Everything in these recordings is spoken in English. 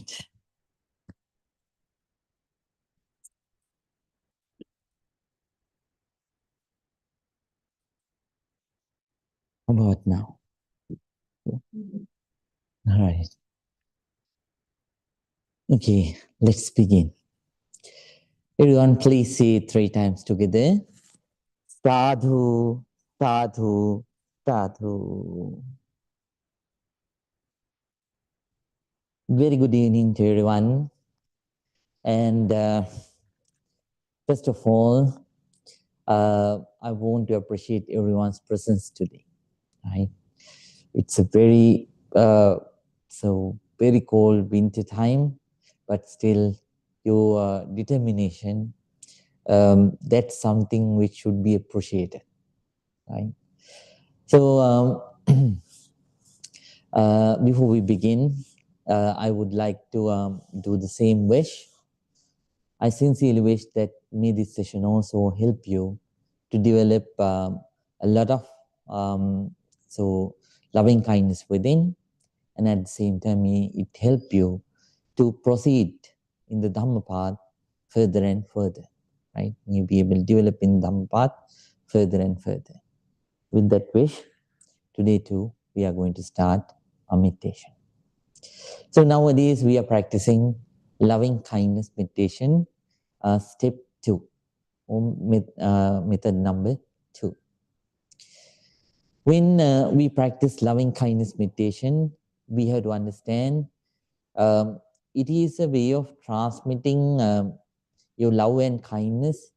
right. How about now? All right. Okay, let's begin. Everyone, please say it 3 times together. Sadhu, sadhu, sadhu. Very good evening to everyone. And first of all, I want to appreciate everyone's presence today. Right? It's a very very cold winter time, but still your determination, that's something which should be appreciated. Right? So before we begin, I would like to do the same wish. I sincerely wish that may this session also help you to develop a lot of loving kindness within, and at the same time, may it help you to proceed in the Dhamma path further and further. Right? You'll be able to develop in Dhamma path further and further. With that wish, today too, we are going to start our meditation. So nowadays we are practicing loving kindness meditation, step 2, or method number 2. When we practice loving kindness meditation, we have to understand it is a way of transmitting your love and kindness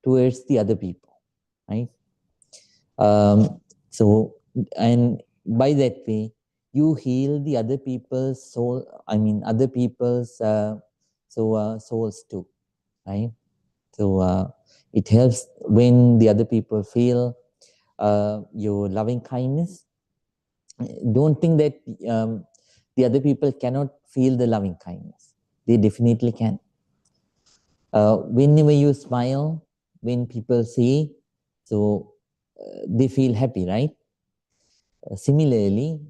towards the other people, right? So, and by that way, you heal the other people's soul. I mean, other people's souls too, right? So it helps when the other people feel your loving kindness. Don't think that the other people cannot feel the loving kindness. They definitely can. Whenever you smile, when people see, they feel happy, right? Similarly,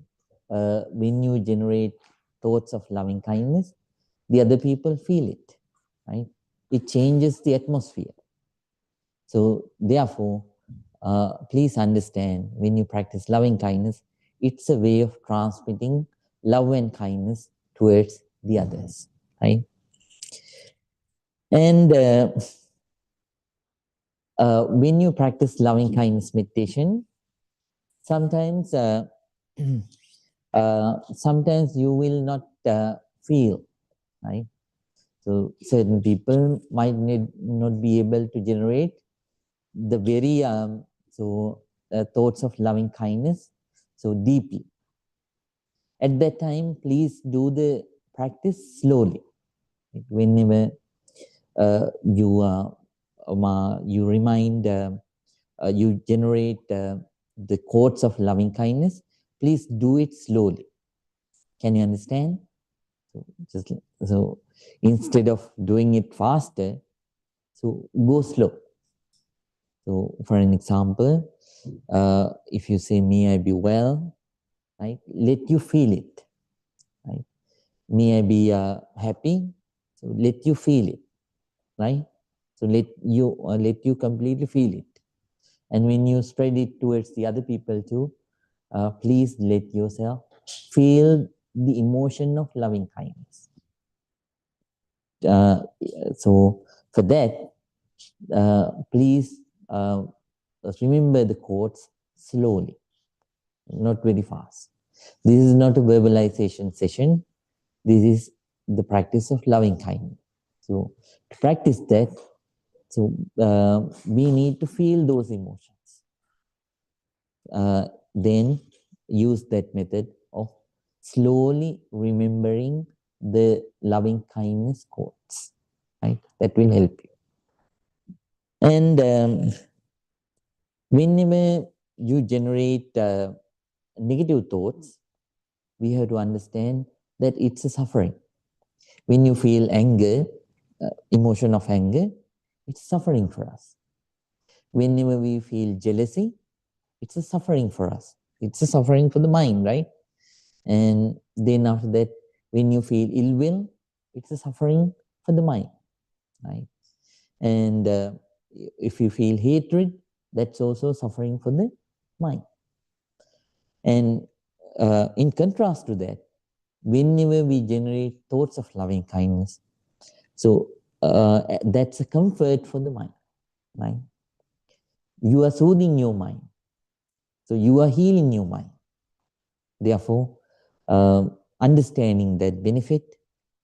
when you generate thoughts of loving kindness, the other people feel it, right? It changes the atmosphere. So therefore, please understand, when you practice loving kindness, it's a way of transmitting love and kindness towards the others, right? And when you practice loving kindness meditation, sometimes sometimes you will not feel, right? So certain people might not be able to generate the very thoughts of loving kindness so deeply. At that time, please do the practice slowly. Whenever you remind, you generate the quotes of loving kindness, please do it slowly. Can you understand? So instead of doing it faster, so go slow. So for an example, if you say, may I be well, right? Let you feel it, right? May I be happy, so let you feel it, right? So let you completely feel it. And when you spread it towards the other people too, please let yourself feel the emotion of loving kindness. So for that, please remember the quotes slowly, not very fast. This is not a verbalization session. This is the practice of loving kindness. So to practice that, we need to feel those emotions. Then use that method of slowly remembering the loving kindness quotes, right? That will help you. And whenever you generate negative thoughts, we have to understand that it's a suffering. When you feel anger, emotion of anger, it's suffering for us. Whenever we feel jealousy, it's a suffering for us. It's a suffering for the mind, right? And then after that, when you feel ill will, it's a suffering for the mind, right? And if you feel hatred, that's also suffering for the mind. And in contrast to that, whenever we generate thoughts of loving kindness, so that's a comfort for the mind, right? You are soothing your mind. So you are healing your mind. Therefore, understanding that benefit,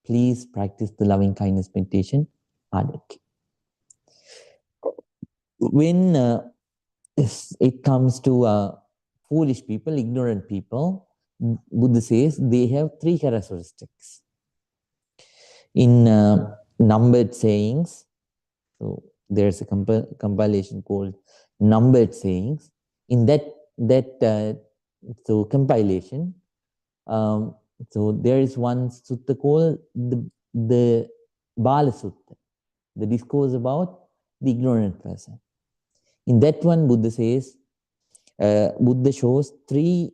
please practice the loving kindness meditation ardently. When it comes to foolish people, ignorant people, Buddha says they have 3 characteristics. In numbered sayings, so there's a compilation called Numbered Sayings. In that compilation, so there is one sutta called the Bala Sutta, the discourse about the ignorant person. In that one, Buddha says, Buddha shows 3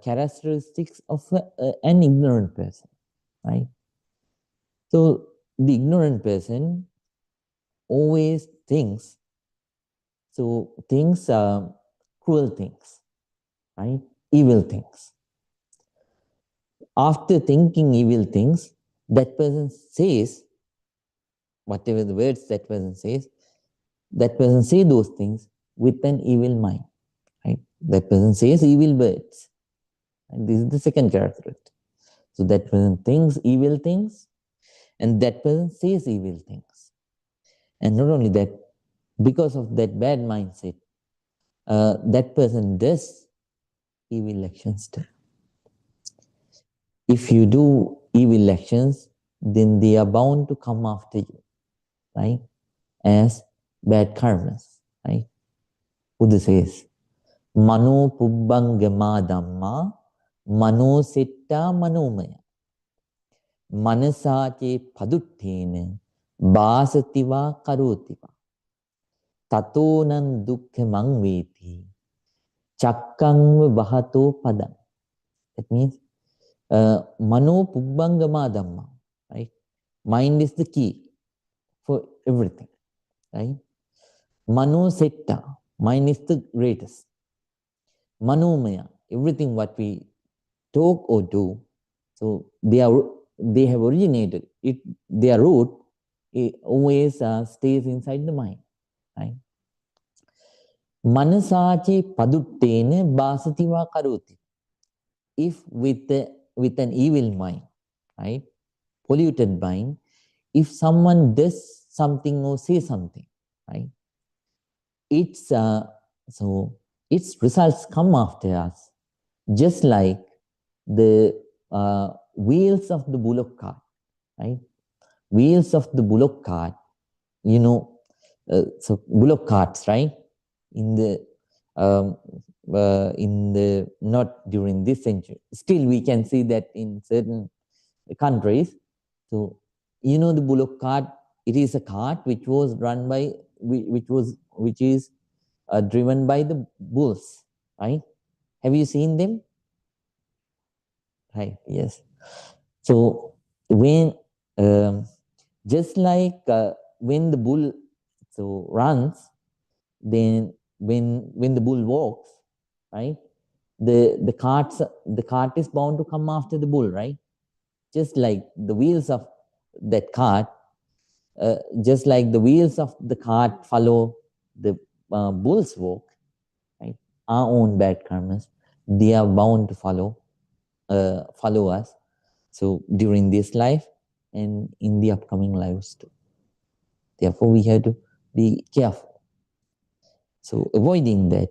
characteristics of an ignorant person, right? So the ignorant person always thinks, cruel things, right? Evil things. After thinking evil things, that person says, whatever the words that person says those things with an evil mind, right? That person says evil words. And this is the second characteristic. So that person thinks evil things, and that person says evil things. And not only that, because of that bad mindset, that person does evil actions too. If you do evil actions, then they are bound to come after you, right? As bad karmas, right? Buddha says, Mano pubbangama dhamma, mano sitta manomaya. Manasache paduttena, basativa karotiva. Tatonam dukkha mangveti, chakkangva bahato padam. That means, mano pubbangama dhamma, right? Mind is the key for everything, right? Mano setta, mind is the greatest. Manomaya, everything what we talk or do, so they have originated. Their root always stays inside the mind, right? Manasache paduttene basativa karoti. If with an evil mind, right, polluted mind, if someone does something or says something, right, its results come after us, just like the wheels of the bullock cart, right? Wheels of the bullock cart, so bullock carts, right? In the not during this century, still we can see that in certain countries. So the bullock cart, it is a cart which was run by which is driven by the bulls, right? Have you seen them? Right. Yes. So when just like when the bull runs, then when the bull walks, right, the cart is bound to come after the bull, right? Just like the wheels of that cart, just like the wheels of the cart follow the bull's walk, right? Our own bad karmas, they are bound to follow us. So during this life and in the upcoming lives too. Therefore, we have to be careful. So avoiding that,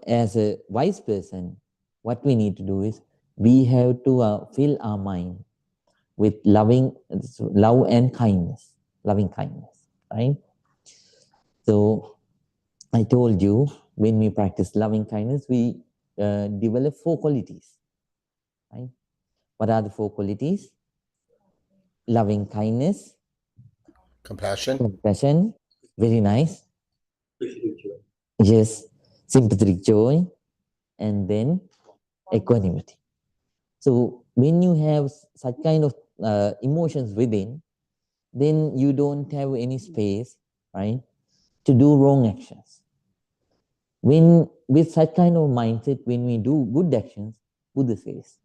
as a wise person, what we need to do is we have to fill our mind with love and kindness, loving kindness, right? So I told you, when we practice loving kindness, we develop 4 qualities, right? What are the 4 qualities? Loving kindness, compassion, very nice. Yes, sympathetic joy, and then equanimity. So when you have such kind of emotions within, then you don't have any space, right, to do wrong actions. When with such kind of mindset, when we do good actions, Buddha says,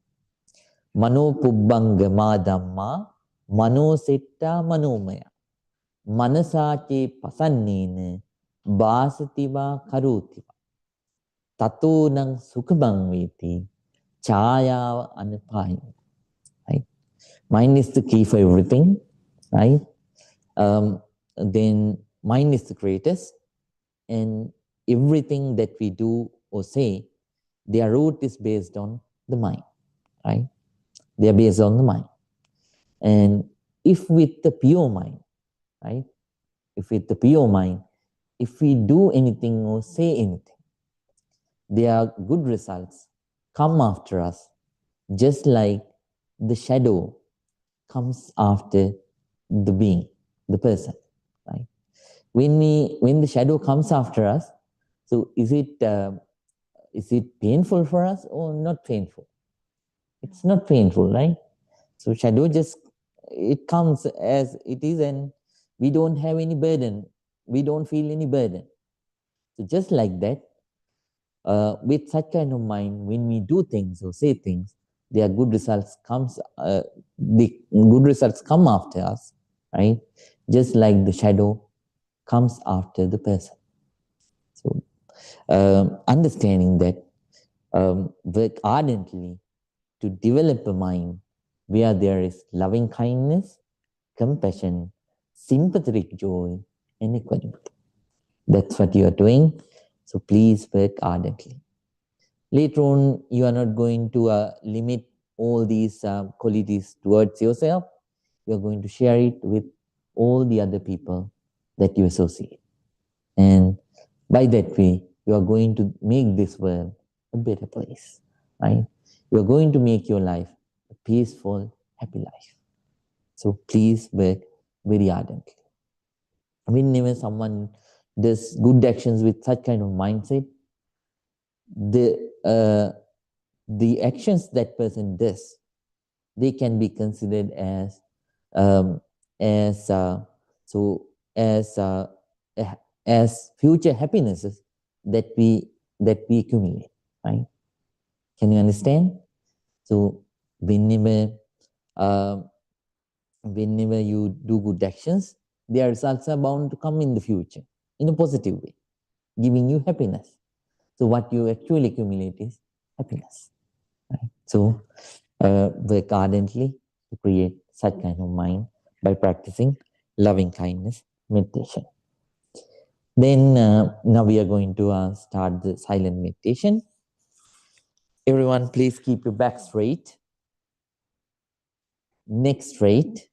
Mano pubbangama dhamma, mano setta manomaya, manasache pasannena, basativa karutiva, tato nang sukhabang veti, chaya anapaya. Right? Mind is the key for everything, right? Then mind is the greatest, and everything that we do or say, their root is based on the mind, right? They are based on the mind. And if with the pure mind, right? If with the pure mind, if we do anything or say anything, their good results come after us, just like the shadow comes after the being, the person, right? When the shadow comes after us, so is it painful for us or not painful? It's not painful, right? So shadow just, it comes as it is, and we don't have any burden. We don't feel any burden. So just like that, with such kind of mind, when we do things or say things, their good results comes. The good results come after us, right? Just like the shadow comes after the person. So understanding that, work ardently to develop a mind where there is loving kindness, compassion, sympathetic joy, and equanimity. That's what you are doing. So please work ardently. Later on, you are not going to limit all these qualities towards yourself. You are going to share it with all the other people that you associate. And by that way, you are going to make this world a better place, right? You are going to make your life a peaceful, happy life. So please work very ardently. Whenever someone does good actions with such kind of mindset, the actions that person does, they can be considered as um, as so as as future happinesses that we accumulate, right? Can you understand? So whenever uh, whenever you do good actions, their results are bound to come in the future in a positive way, giving you happiness. So what you actually accumulate is happiness. Right? So work ardently to create such kind of mind by practicing loving kindness meditation. Then now we are going to start the silent meditation. Everyone, please keep your back straight, neck straight,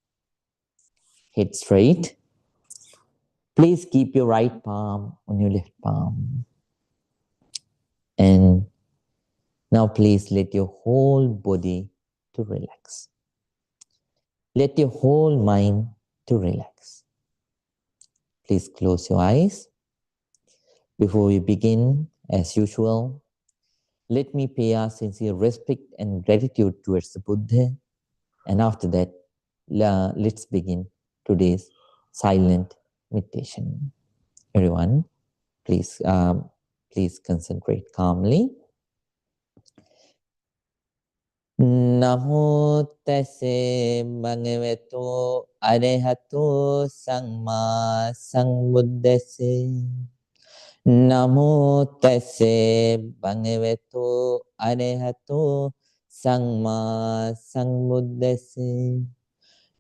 head straight. Please keep your right palm on your left palm. And now please let your whole body to relax. Let your whole mind to relax. Please close your eyes. Before we begin, as usual, let me pay our sincere respect and gratitude towards the Buddha. And after that, let's begin today's silent meditation. Everyone, please concentrate calmly. Namo tassa bhagavato arahato samma sambuddhassa. Namo tassa bhagavato arahato samma sambuddhassa.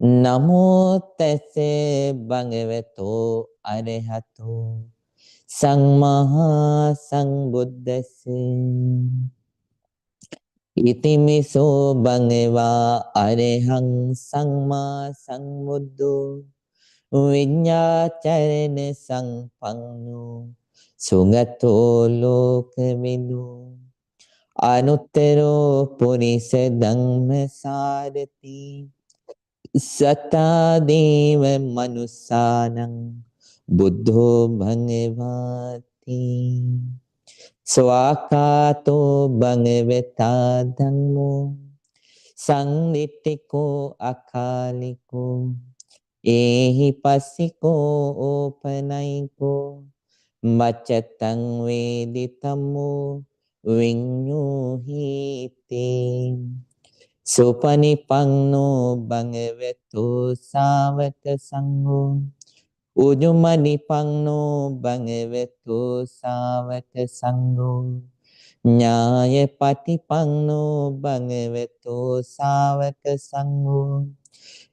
Namo tassa bhagavato arahato samma sambuddhassa. Itimiso bhagava arahang samma sambuddho viññācarana sampanno sugato lokavidu anuttaro purisa dhamma sārati sattā deva manusānaṁ buddho bhagavati svākāto bhagavata dhammo Sangnitiko akaliko. Ehi passiko opanaiko. Macatang veditamu vinyuhite. Sopanipangno bhagavato savaka sangho. Ujumanipangno bhagavato savaka sangho. Nyaya patipangno bhagavato savaka sangho.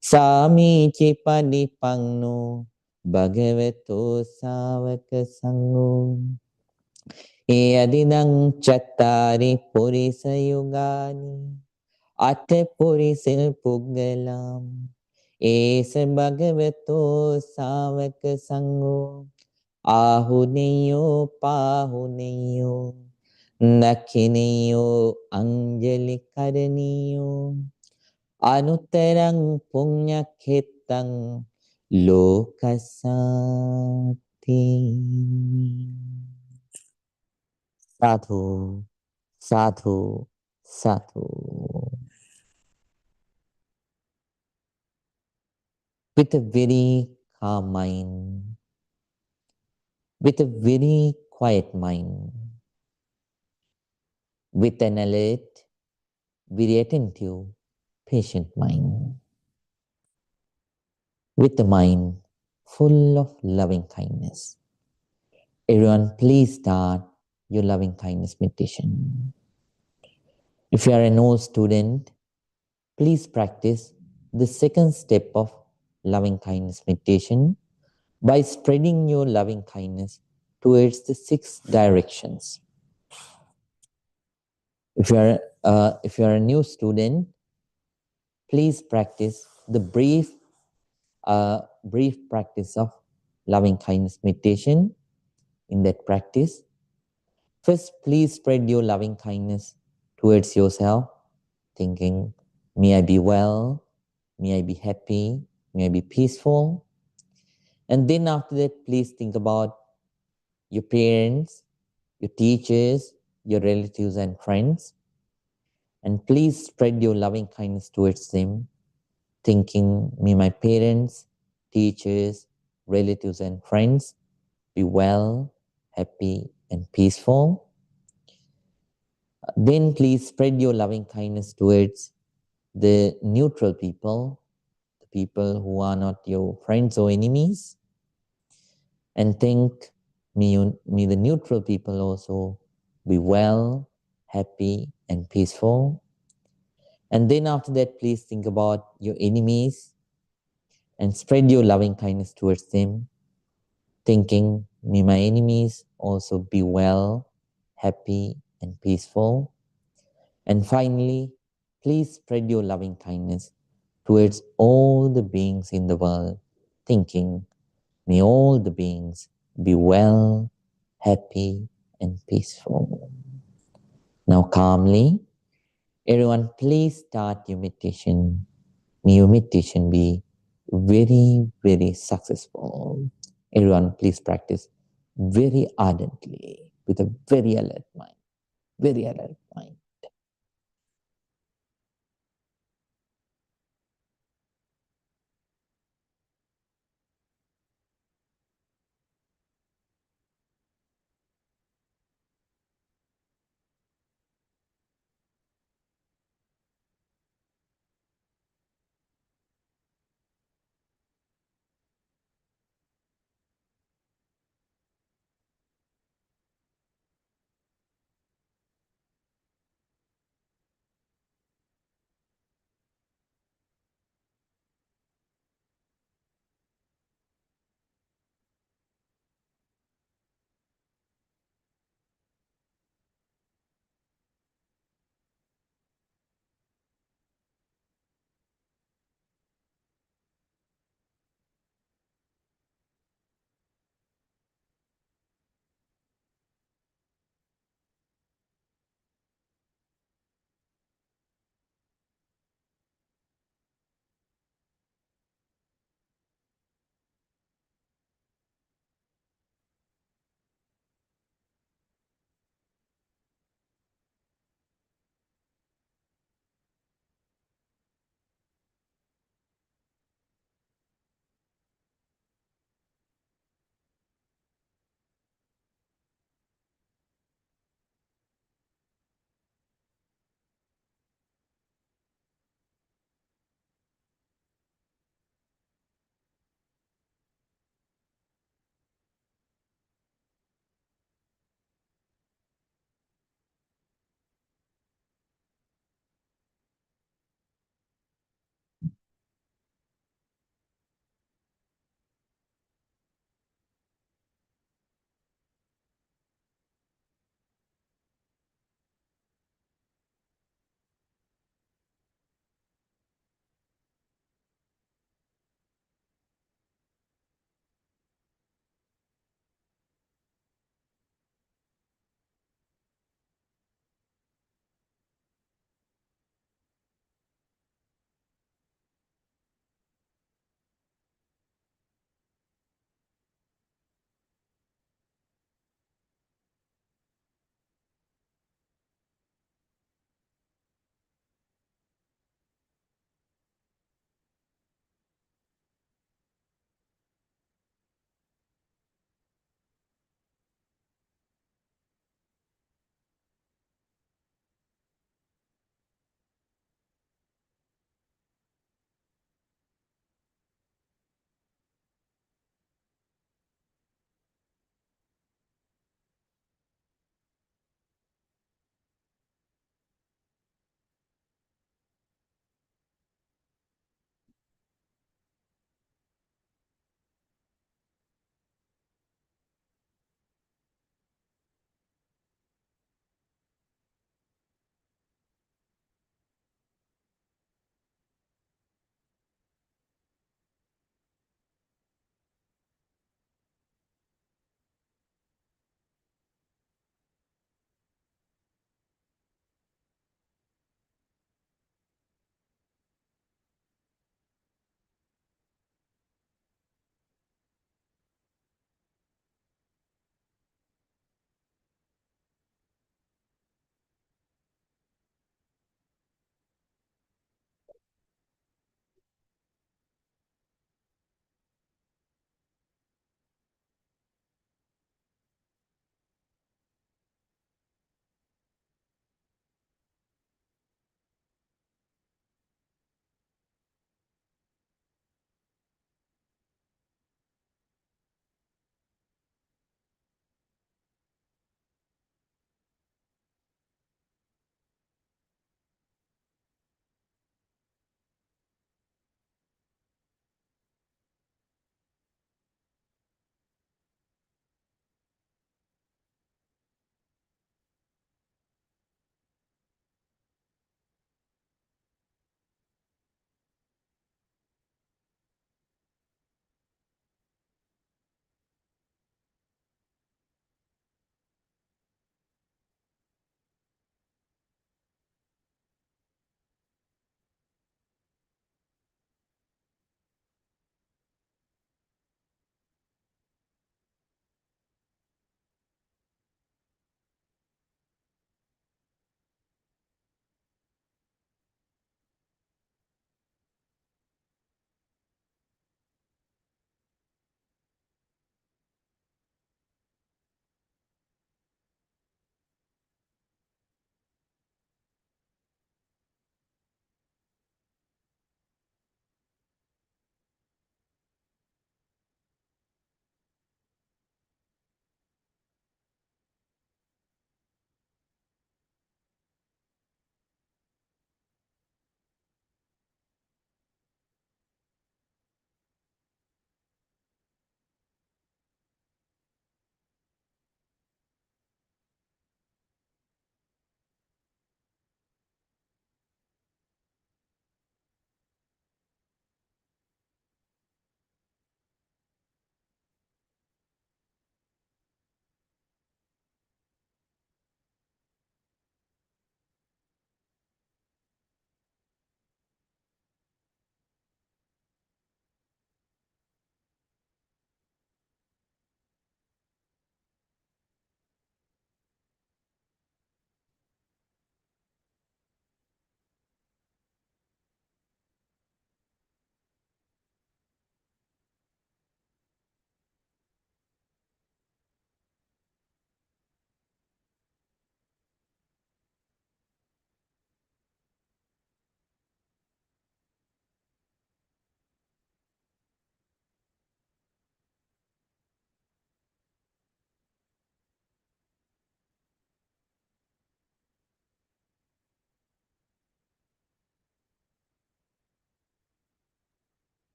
Sami cipadipangno bhagavato savaka sangho. Yadidang chattari purisa yugani Ate purisil puggalam Esa bhagavato savaka sangho Ahuneyo pahuneyo Nakhineyo anjali karaniyo Anuttarang punyakhitang lokasati. Sadhu, sadhu, sadhu. With a very calm mind, with a very quiet mind, with an alert, very attentive, patient mind, with a mind full of loving kindness. Everyone, please start your loving kindness meditation. If you are an old student, please practice the second step of loving kindness meditation by spreading your loving kindness towards the 6 directions. If you are a new student, please practice the brief practice of loving kindness meditation. In that practice, first, please spread your loving kindness towards yourself, thinking, may I be well, may I be happy, may I be peaceful. And then after that, please think about your parents, your teachers, your relatives and friends. And please spread your loving kindness towards them, thinking, may my parents, teachers, relatives and friends be well, happy and peaceful. Then please spread your loving kindness towards the neutral people, the people who are not your friends or enemies, and think, may the neutral people also be well, happy, and peaceful. And then after that, please think about your enemies and spread your loving kindness towards them, thinking, may my enemies also be well, happy, and peaceful. And finally, please spread your loving kindness towards all the beings in the world, thinking, may all the beings be well, happy, and peaceful. Now, calmly, everyone, please start your meditation. May your meditation be very, very successful. Everyone, please practice very ardently with a very alert mind. Very alert mind.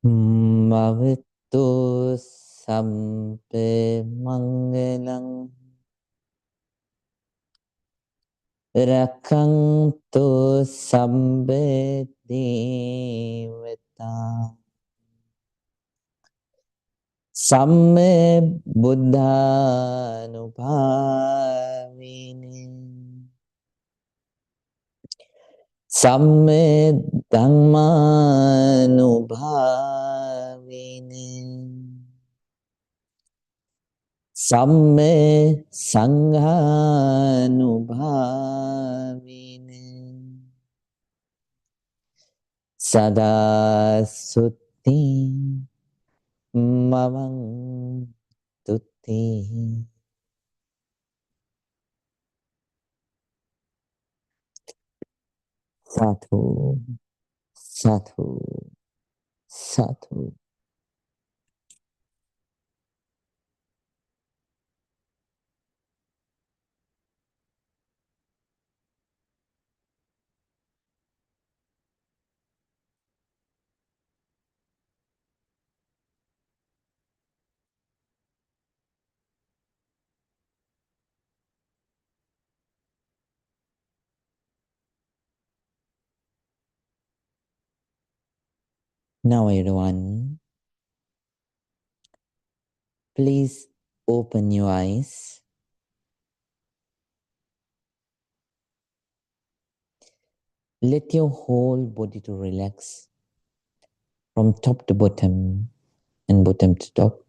Bhavatu Sampe Mangalang Rakantu Sambe Devata Samme Buddhanupavini Samme Dhammanubhavini Samme Sanghanubhavini Sada Sutti Mavang Tutti. Sadhu, sadhu, sadhu. Now everyone, please open your eyes. Let your whole body to relax from top to bottom and bottom to top.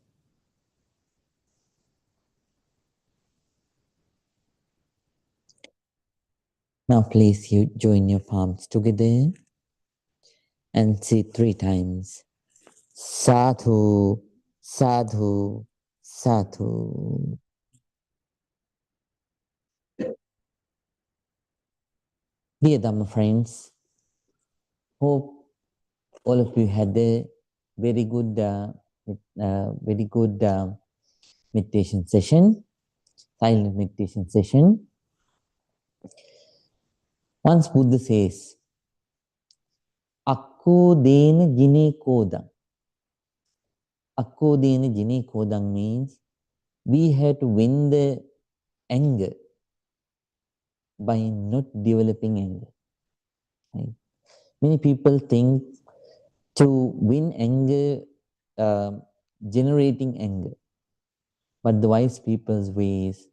Now please you join your palms together and say 3 times. Sadhu, sadhu, sadhu. Dear Dhamma friends, hope all of you had a very good, meditation session, silent meditation session. Once Buddha says, Akko dena jine kodang. Akko dena jine kodang means we have to win the anger by not developing anger. Right? Many people think to win anger, generating anger. But the wise people's way is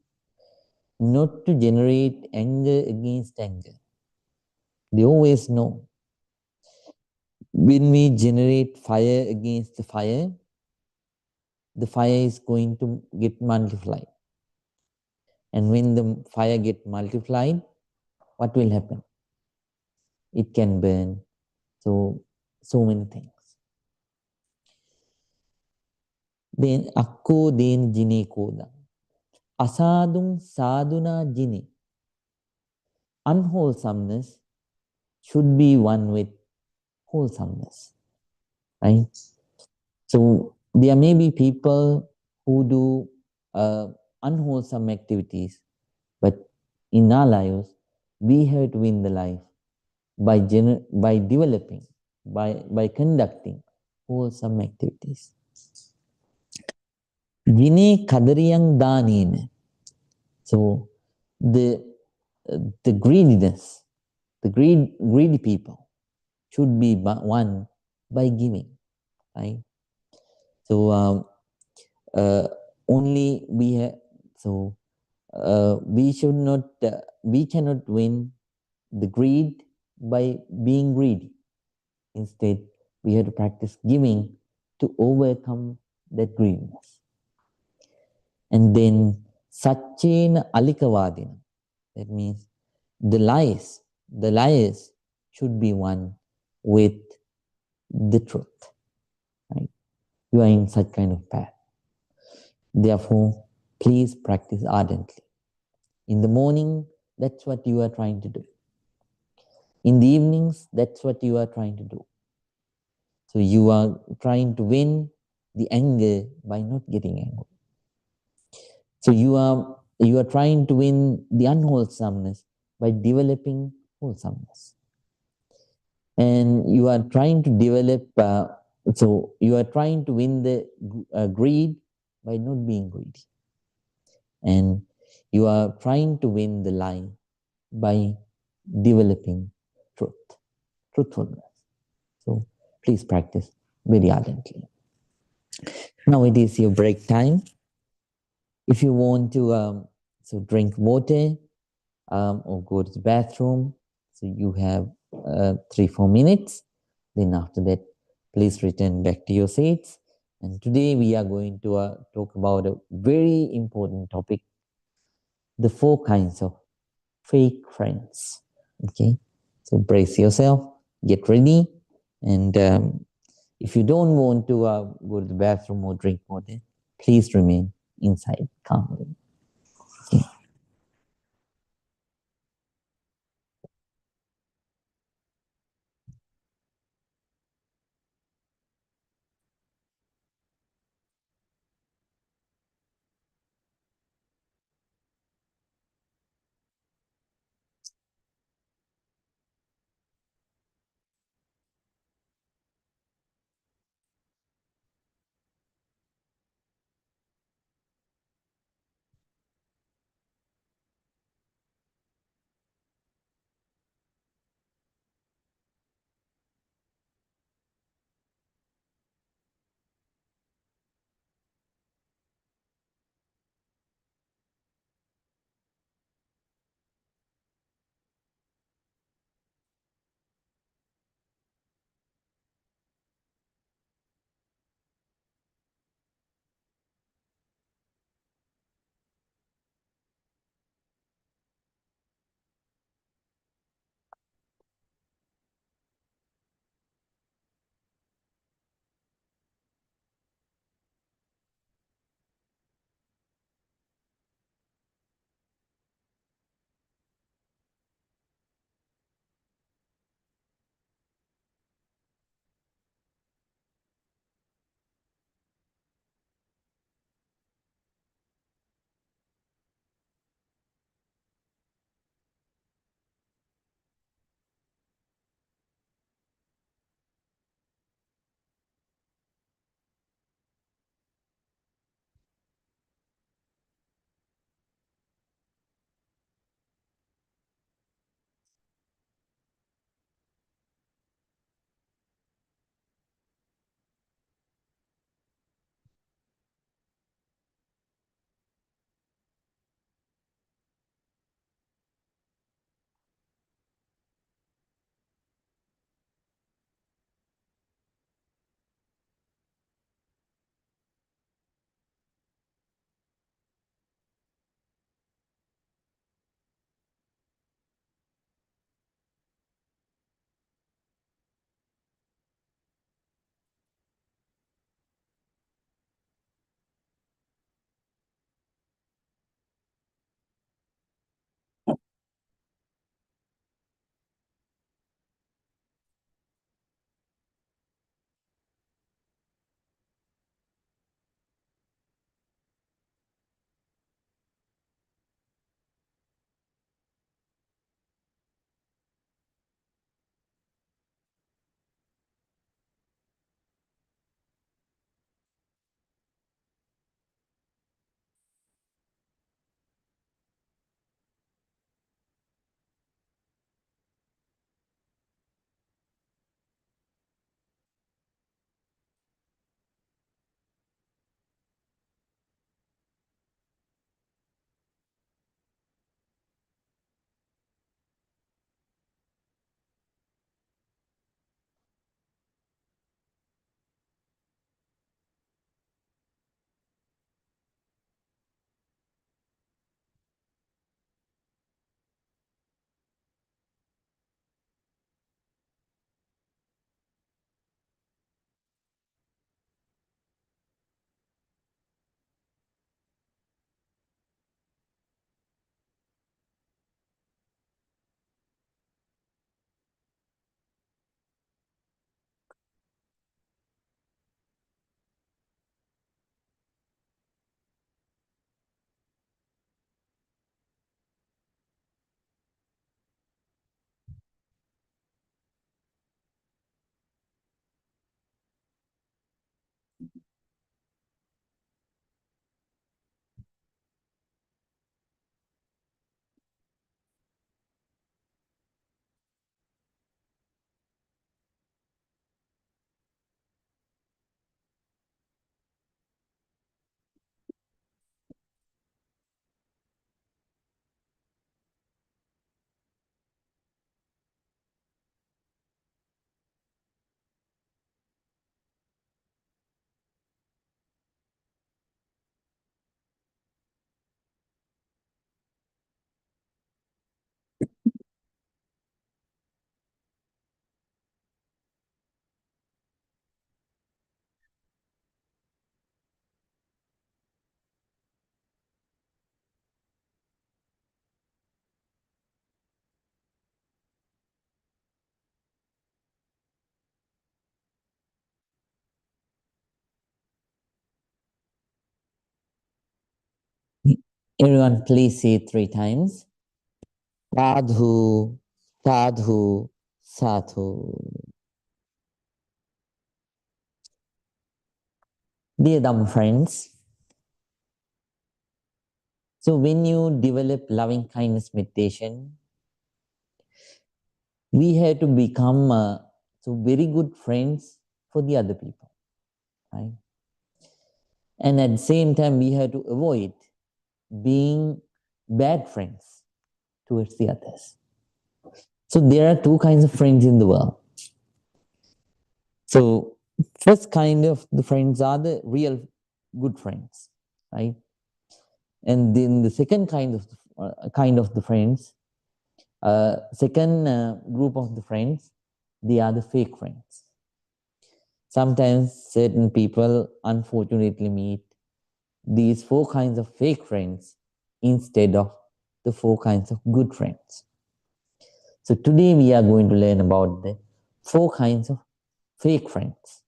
not to generate anger against anger. They always know when we generate fire against the fire is going to get multiplied. And when the fire get multiplied, what will happen? It can burn. So many things. Then akko den jine koda. Asadung saduna jine. Unwholesomeness should be one with wholesomeness. Right? So there may be people who do unwholesome activities, but in our lives, we have to win the life by developing, by conducting wholesome activities. Vine kadariyang danin. So the greediness, the greedy people should be won by giving, right? So only we have, so we should not, we cannot win the greed by being greedy. Instead, we have to practice giving to overcome that greediness. And then Satchena Alikavadina. That means the liars should be one with the truth. Right? You are in such kind of path. Therefore, please practice ardently. In the morning, that's what you are trying to do. In the evenings, that's what you are trying to do. So you are trying to win the anger by not getting angry. So you are trying to win the unwholesomeness by developing wholesomeness. And you are trying to develop So you are trying to win the greed by not being greedy. And you are trying to win the lie by developing truth, truthfulness. So please practice very ardently. Now it is your break time. If you want to so drink water or go to the bathroom, so you have 3-4 minutes. Then after that, please return back to your seats. And today we are going to talk about a very important topic: the 4 kinds of fake friends. Okay, so brace yourself, get ready, and if you don't want to go to the bathroom or drink water, please remain inside calmly. Okay. Everyone, please say it 3 times. Sadhu, sadhu, sadhu. Dear dumb friends, so when you develop loving kindness meditation, we have to become so very good friends for the other people, right? And at the same time, we have to avoid being bad friends towards the others. So there are 2 kinds of friends in the world. So first kind of the friends are the real good friends, right? And then the second kind of the friends, second group of the friends, they are the fake friends. Sometimes certain people unfortunately meet these 4 kinds of fake friends instead of the 4 kinds of good friends. So today we are going to learn about the 4 kinds of fake friends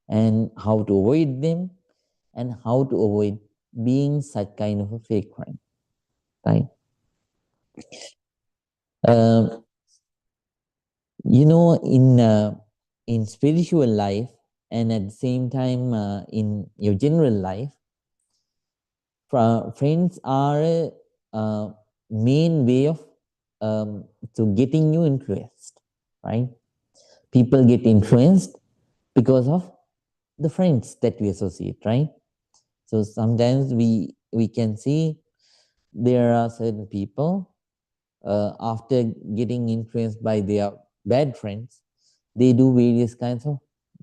and how to avoid them and how to avoid being such kind of a fake friend, right? Um, in spiritual life and at the same time in your general life, friends are a main way of to getting you influenced, right? People get influenced because of the friends that we associate, right? So sometimes we can see there are certain people after getting influenced by their bad friends, they do various kinds of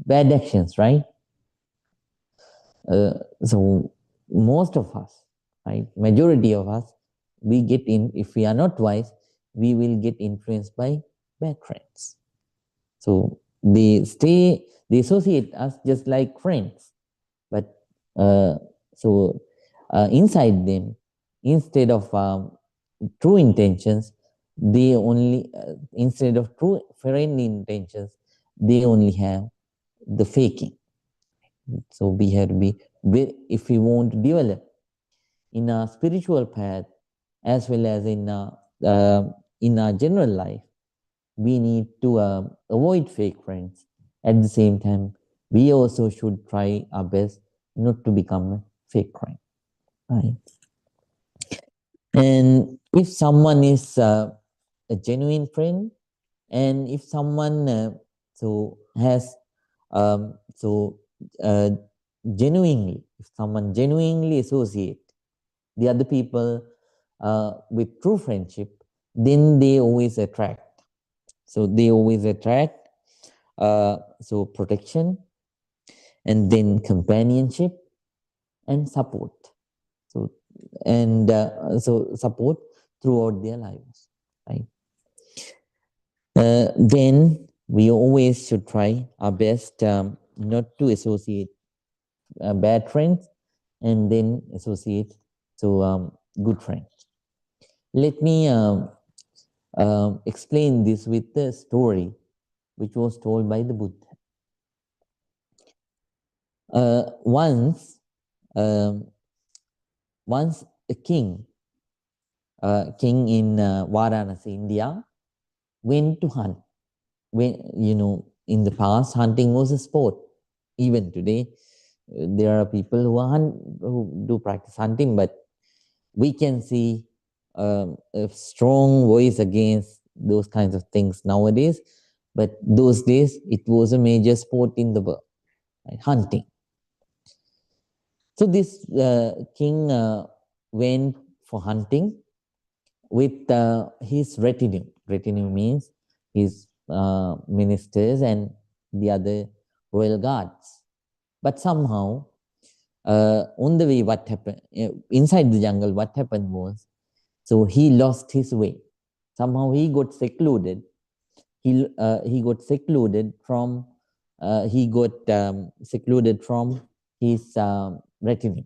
bad actions, right? So most of us, right, majority of us, we get in, if we are not wise, we will get influenced by bad friends. So they associate us just like friends, but uh, so inside them, instead of true intentions, they only instead of true friendly intentions, they only have the faking. So we have to be, if we want to develop in our spiritual path as well as in our general life, we need to avoid fake friends. At the same time, we also should try our best not to become a fake friend. Right? And if someone is a genuine friend, and if someone so has so genuinely, if someone genuinely associate the other people with true friendship, then they always attract. So they always attract so protection, and then companionship and support. So so support throughout their lives, right? Then we always should try our best not to associate bad friends and then associate good friends. Let me explain this with a story which was told by the Buddha. Once, um, once a king in Varanasi, India, went to hunt. When in the past, hunting was a sport. Even today, there are people who do practice hunting, but we can see a strong voice against those kinds of things nowadays. But those days, it was a major sport in the world, right? Hunting. So this king went for hunting with his retinue. Retinue means his ministers and the other royal guards. But somehow, on the way, what happened inside the jungle? What happened was, so he lost his way. Somehow he got secluded. He got secluded from secluded from his retinue,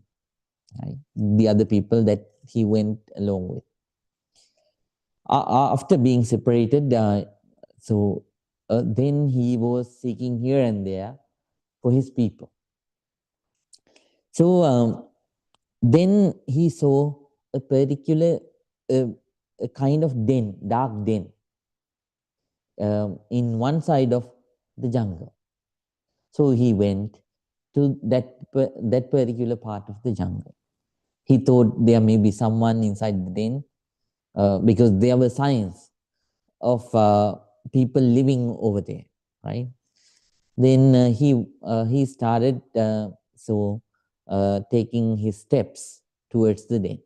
right? The other people that he went along with. After being separated, then he was seeking here and there for his people. So then he saw a particular a kind of den, dark den, in one side of the jungle. So he went to that particular part of the jungle. He thought there may be someone inside the den, because there were signs of people living over there, right? Then he started taking his steps towards the den.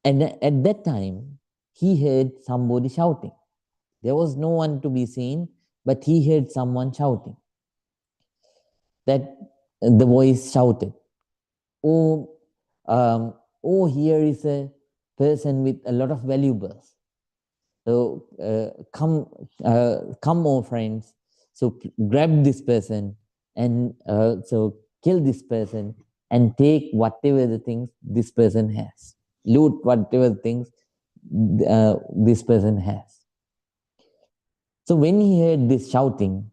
And at that time, he heard somebody shouting. There was no one to be seen, but he heard someone shouting. That the voice shouted, "Oh, oh, here is a person with a lot of valuables. So come, oh friends. So grab this person and so kill this person and take whatever the things this person has. Loot whatever things this person has." So when he heard this shouting,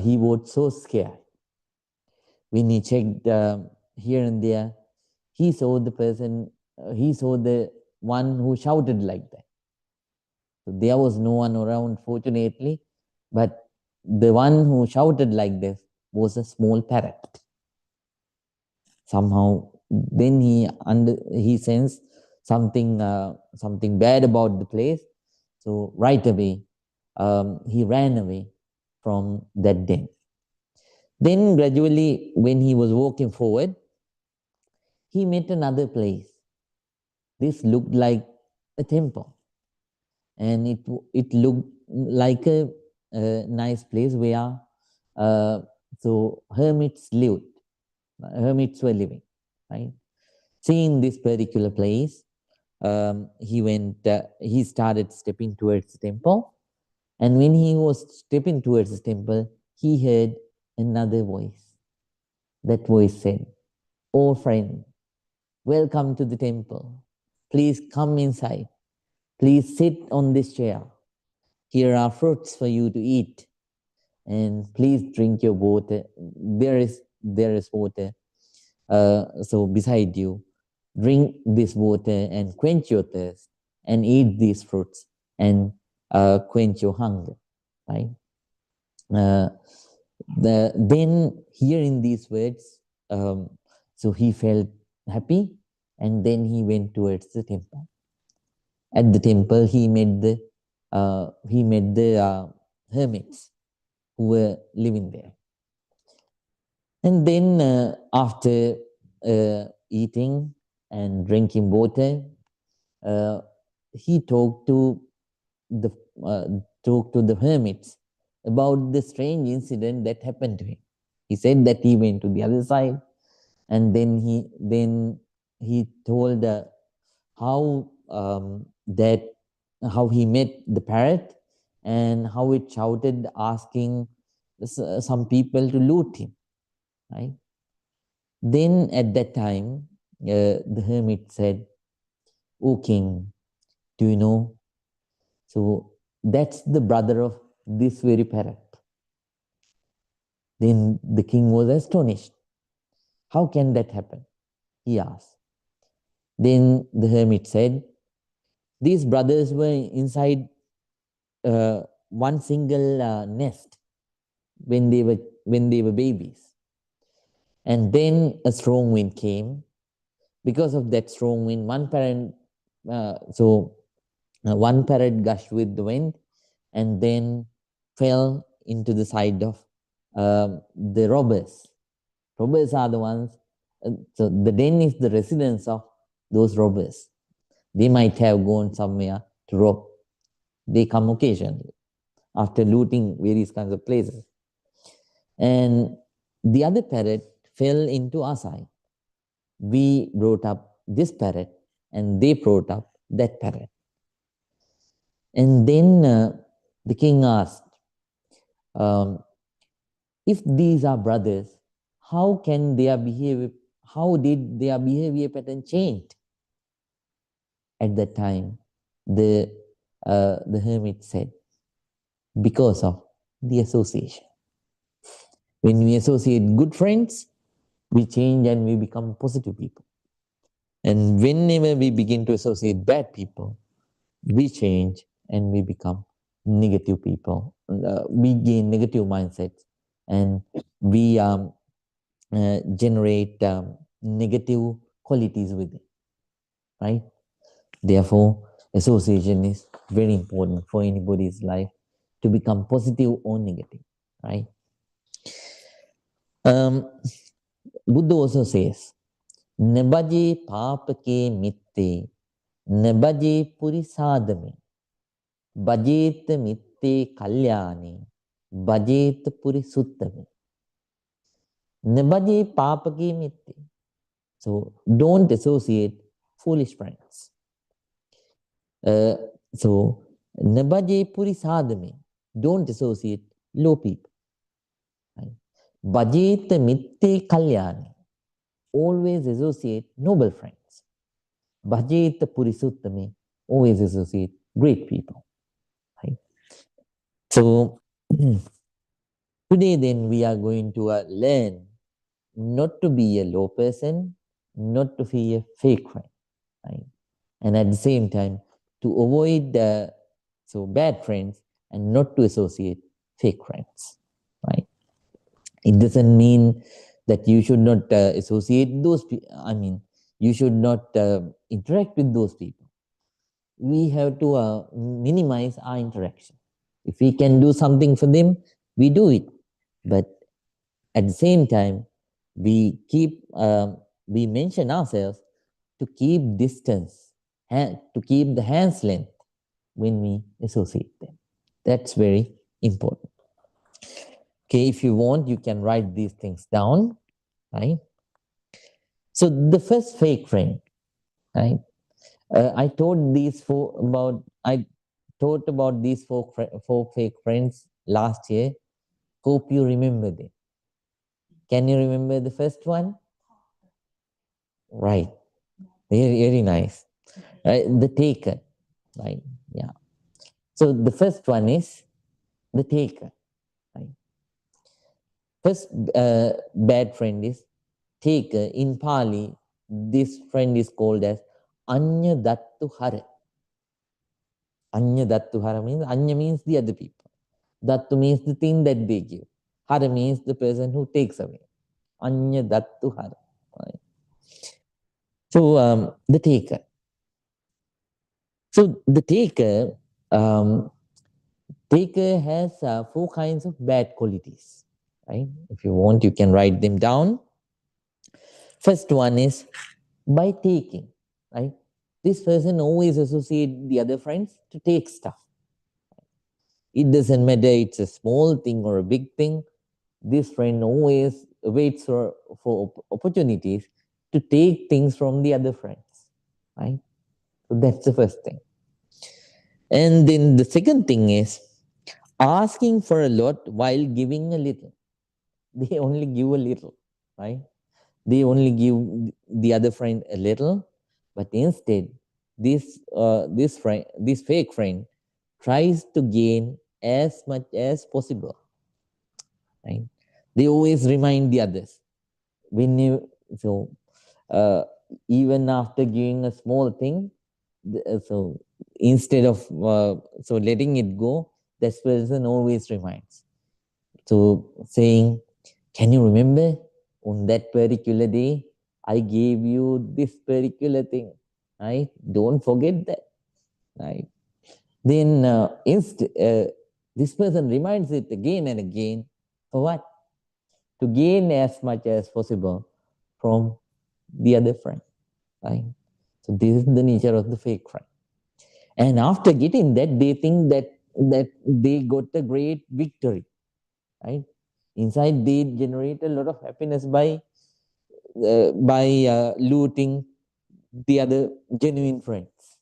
he was so scared. When he checked here and there, he saw the person, he saw the one who shouted like that. So there was no one around, fortunately, but the one who shouted like this was a small parrot. Somehow, then he sensed something bad about the place. So right away, he ran away from that den. Then gradually, when he was walking forward, he met another place. This looked like a temple, and it looked like a nice place where hermits lived. Hermits were living, right? Seeing this particular place, he started stepping towards the temple. And when he was stepping towards the temple, he heard another voice. That voice said, "Oh friend, welcome to the temple. Please come inside. Please sit on this chair. Here are fruits for you to eat. And please drink your water. There is water. So beside you, drink this water and quench your thirst, and eat these fruits and quench your hunger." Right? Then hearing these words, so he felt happy, and then he went towards the temple. At the temple, he met the hermits who were living there. And then after eating and drinking water, he talked to the hermits about the strange incident that happened to him. He said that he went to the other side, and then he told how how he met the parrot and how it shouted, asking some people to loot him. Right? Then at that time, the hermit said, "O king, do you know? So that's the brother of this very parrot." Then the king was astonished. "How can that happen?" he asked. Then the hermit said, "These brothers were inside one single nest when they were babies. And then a strong wind came. Because of that strong wind, one parrot gushed with the wind and then fell into the side of the robbers. Robbers are the ones, so the den is the residence of those robbers. They might have gone somewhere to rob. They come occasionally after looting various kinds of places. And the other parrot fell into our side. We brought up this parrot, and they brought up that parrot." And then the king asked, "If these are brothers, how did their behavior pattern change?" At that time, the hermit said, "Because of the association. When we associate good friends, we change and we become positive people. And whenever we begin to associate bad people, we change and we become negative people. We gain negative mindsets and we generate negative qualities with it, right? Therefore, association is very important for anybody's life to become positive or negative, right? Buddha also says, Nabaje papake mitte, nabaje purisadame, bajet mitte kalyani, bajet purisuttame. Nabaje papake mitte. So don't associate foolish friends. So nabaje purisadame. Don't associate low people. Right? Bajet mitte kalyani. Always associate noble friends. Bhajet Purisuttame, always associate great people. Right? So today then we are going to learn not to be a low person, not to be a fake friend. Right? And at the same time, to avoid bad friends and not to associate fake friends. Right? It doesn't mean that you should not associate those people. I mean, you should not interact with those people. We have to minimize our interaction. If we can do something for them, we do it. But at the same time, we keep we mention ourselves to keep distance, to keep the hand's length when we associate them. That's very important. Okay, if you want, you can write these things down, right? So the first fake friend, right? I told these four about I taught about these four fake friends last year. Hope you remember them. Can you remember the first one? Right. Very, very nice. Right. The taker. Right. Yeah. So the first one is the taker. Right. First bad friend is taker. In Pali, this friend is called as Anya Dattu Hara. Anya Dattu Hara means Anya means the other people. Dattu means the thing that they give. Hara means the person who takes away. Anya Dattu Hara. Right? So the taker. So the taker has four kinds of bad qualities. Right? If you want, you can write them down. First one is by taking. Right? This person always associate the other friends to take stuff. It doesn't matter it's a small thing or a big thing. This friend always waits for opportunities to take things from the other friends. Right? So that's the first thing. And then the second thing is asking for a lot while giving a little. They only give a little, right? They only give the other friend a little, but instead, this fake friend, tries to gain as much as possible. Right? They always remind the others. When you so uh, even after giving a small thing, so instead of letting it go, that person always reminds. So saying, can you remember on that particular day I gave you this particular thing, right? Don't forget that, right? Then this person reminds it again and again. For what? To gain as much as possible from the other friend, right? So this is the nature of the fake friend. And after getting that, they think that they got a great victory, right? Inside, they generate a lot of happiness by looting the other genuine friends,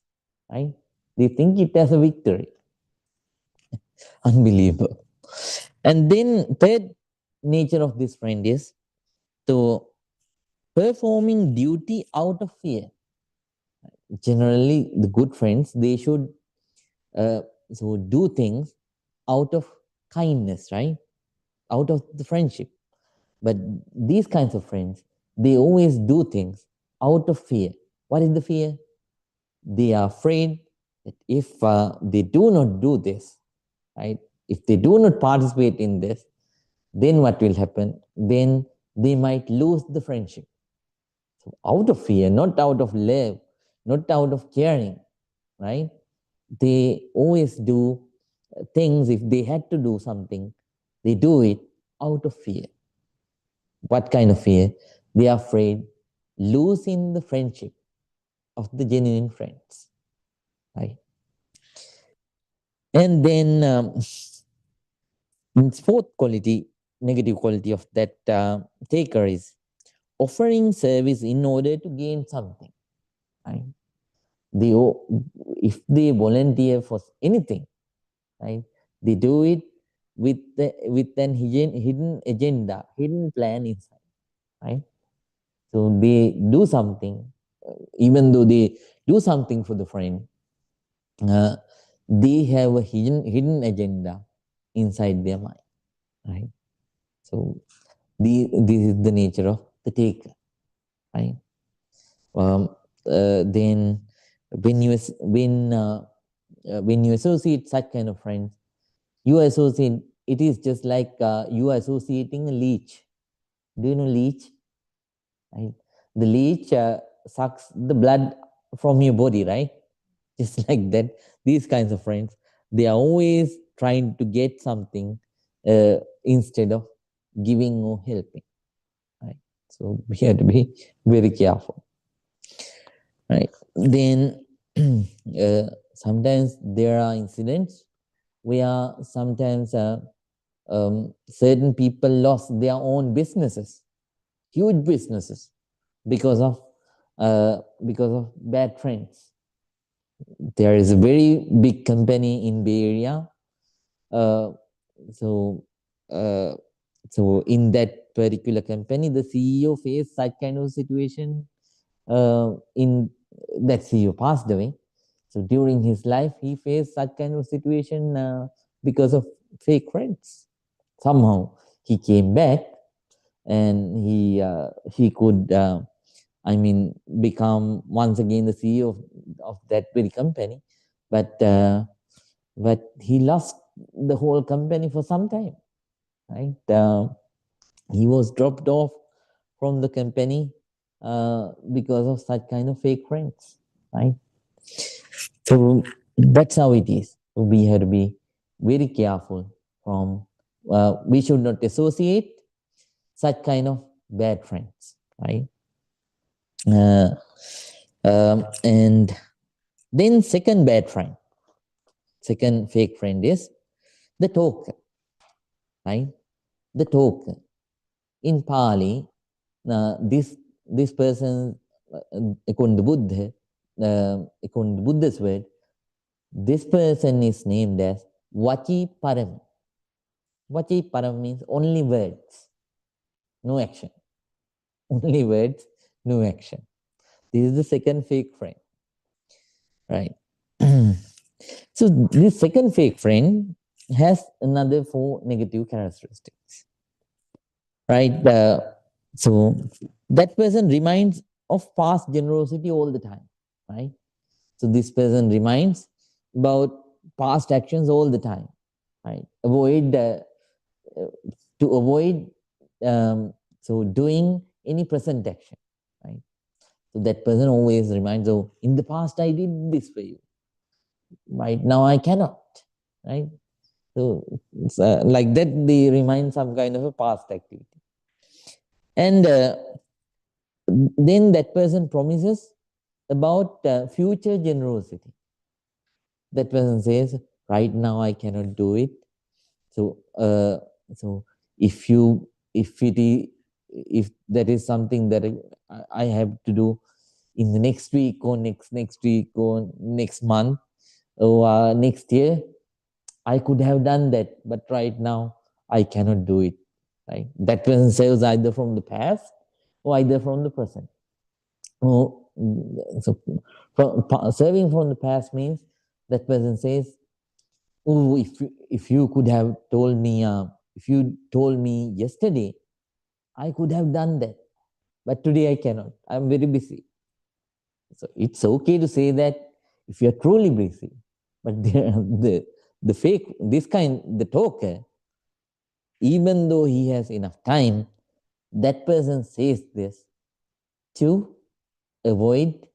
right? They think it as a victory. Unbelievable. And then third nature of this friend is to performing duty out of fear. Generally, the good friends, they should do things out of kindness, right? Out of the friendship. But these kinds of friends, they always do things out of fear. What is the fear? They are afraid that if they do not do this, right? If they do not participate in this, then what will happen? Then they might lose the friendship. So out of fear, not out of love, not out of caring, right? They always do things. If they had to do something, they do it out of fear. What kind of fear? They are afraid losing the friendship of the genuine friends, right? And then fourth quality, negative quality of that taker is offering service in order to gain something, right? They, if they volunteer for anything, right, they do it with an hidden agenda, hidden plan inside, right? So they do something, even though they do something for the friend, uh, they have a hidden agenda inside their mind, right? So this is the nature of the taker, right? Um, then when you when you associate such kind of friends, you associate, it is just like you are associating a leech. Do you know leech? Right? The leech sucks the blood from your body, right? Just like that. These kinds of friends, they are always trying to get something instead of giving or helping, right? So we have to be very careful, right? Then sometimes there are incidents where sometimes certain people lost their own businesses, huge businesses, because of bad friends. There is a very big company in Bay Area. Uh, so, uh, so in that particular company, the CEO faced such kind of situation. In that CEO passed away. So during his life, he faced such kind of situation because of fake friends. Somehow he came back and he could become once again the CEO of that very company, but he lost the whole company for some time, right? He was dropped off from the company because of such kind of fake friends, right? So that's how it is. So we have to be very careful from. We should not associate such kind of bad friends, right? Uh, and then second fake friend is the talker, right? The talker. In Pali, this person, according to Buddha, according to Buddha's word, this person is named as Vachi Param. Vachi Param means only words, no action. Only words, no action. This is the second fake friend, right? So this second fake friend has another four negative characteristics, right? So that person reminds of past generosity all the time, right? So this person reminds about past actions all the time, right? To avoid doing any present action, right? So that person always reminds, oh, in the past I did this for you, right now I cannot, right? So it's like that they remind some kind of a past activity. And then that person promises about future generosity. That person says, right now I cannot do it. So, so if you, if it is, if that is something that I have to do in the next week or next week or next month or next year, I could have done that, but right now I cannot do it. Right? That person says either from the past or either from the present. Oh, so serving from the past means that person says, "Oh, if you could have told me, if you told me yesterday, I could have done that, but today I cannot. I'm very busy." So it's okay to say that if you're truly busy, but the fake, this kind, the talker, even though he has enough time, that person says this to avoid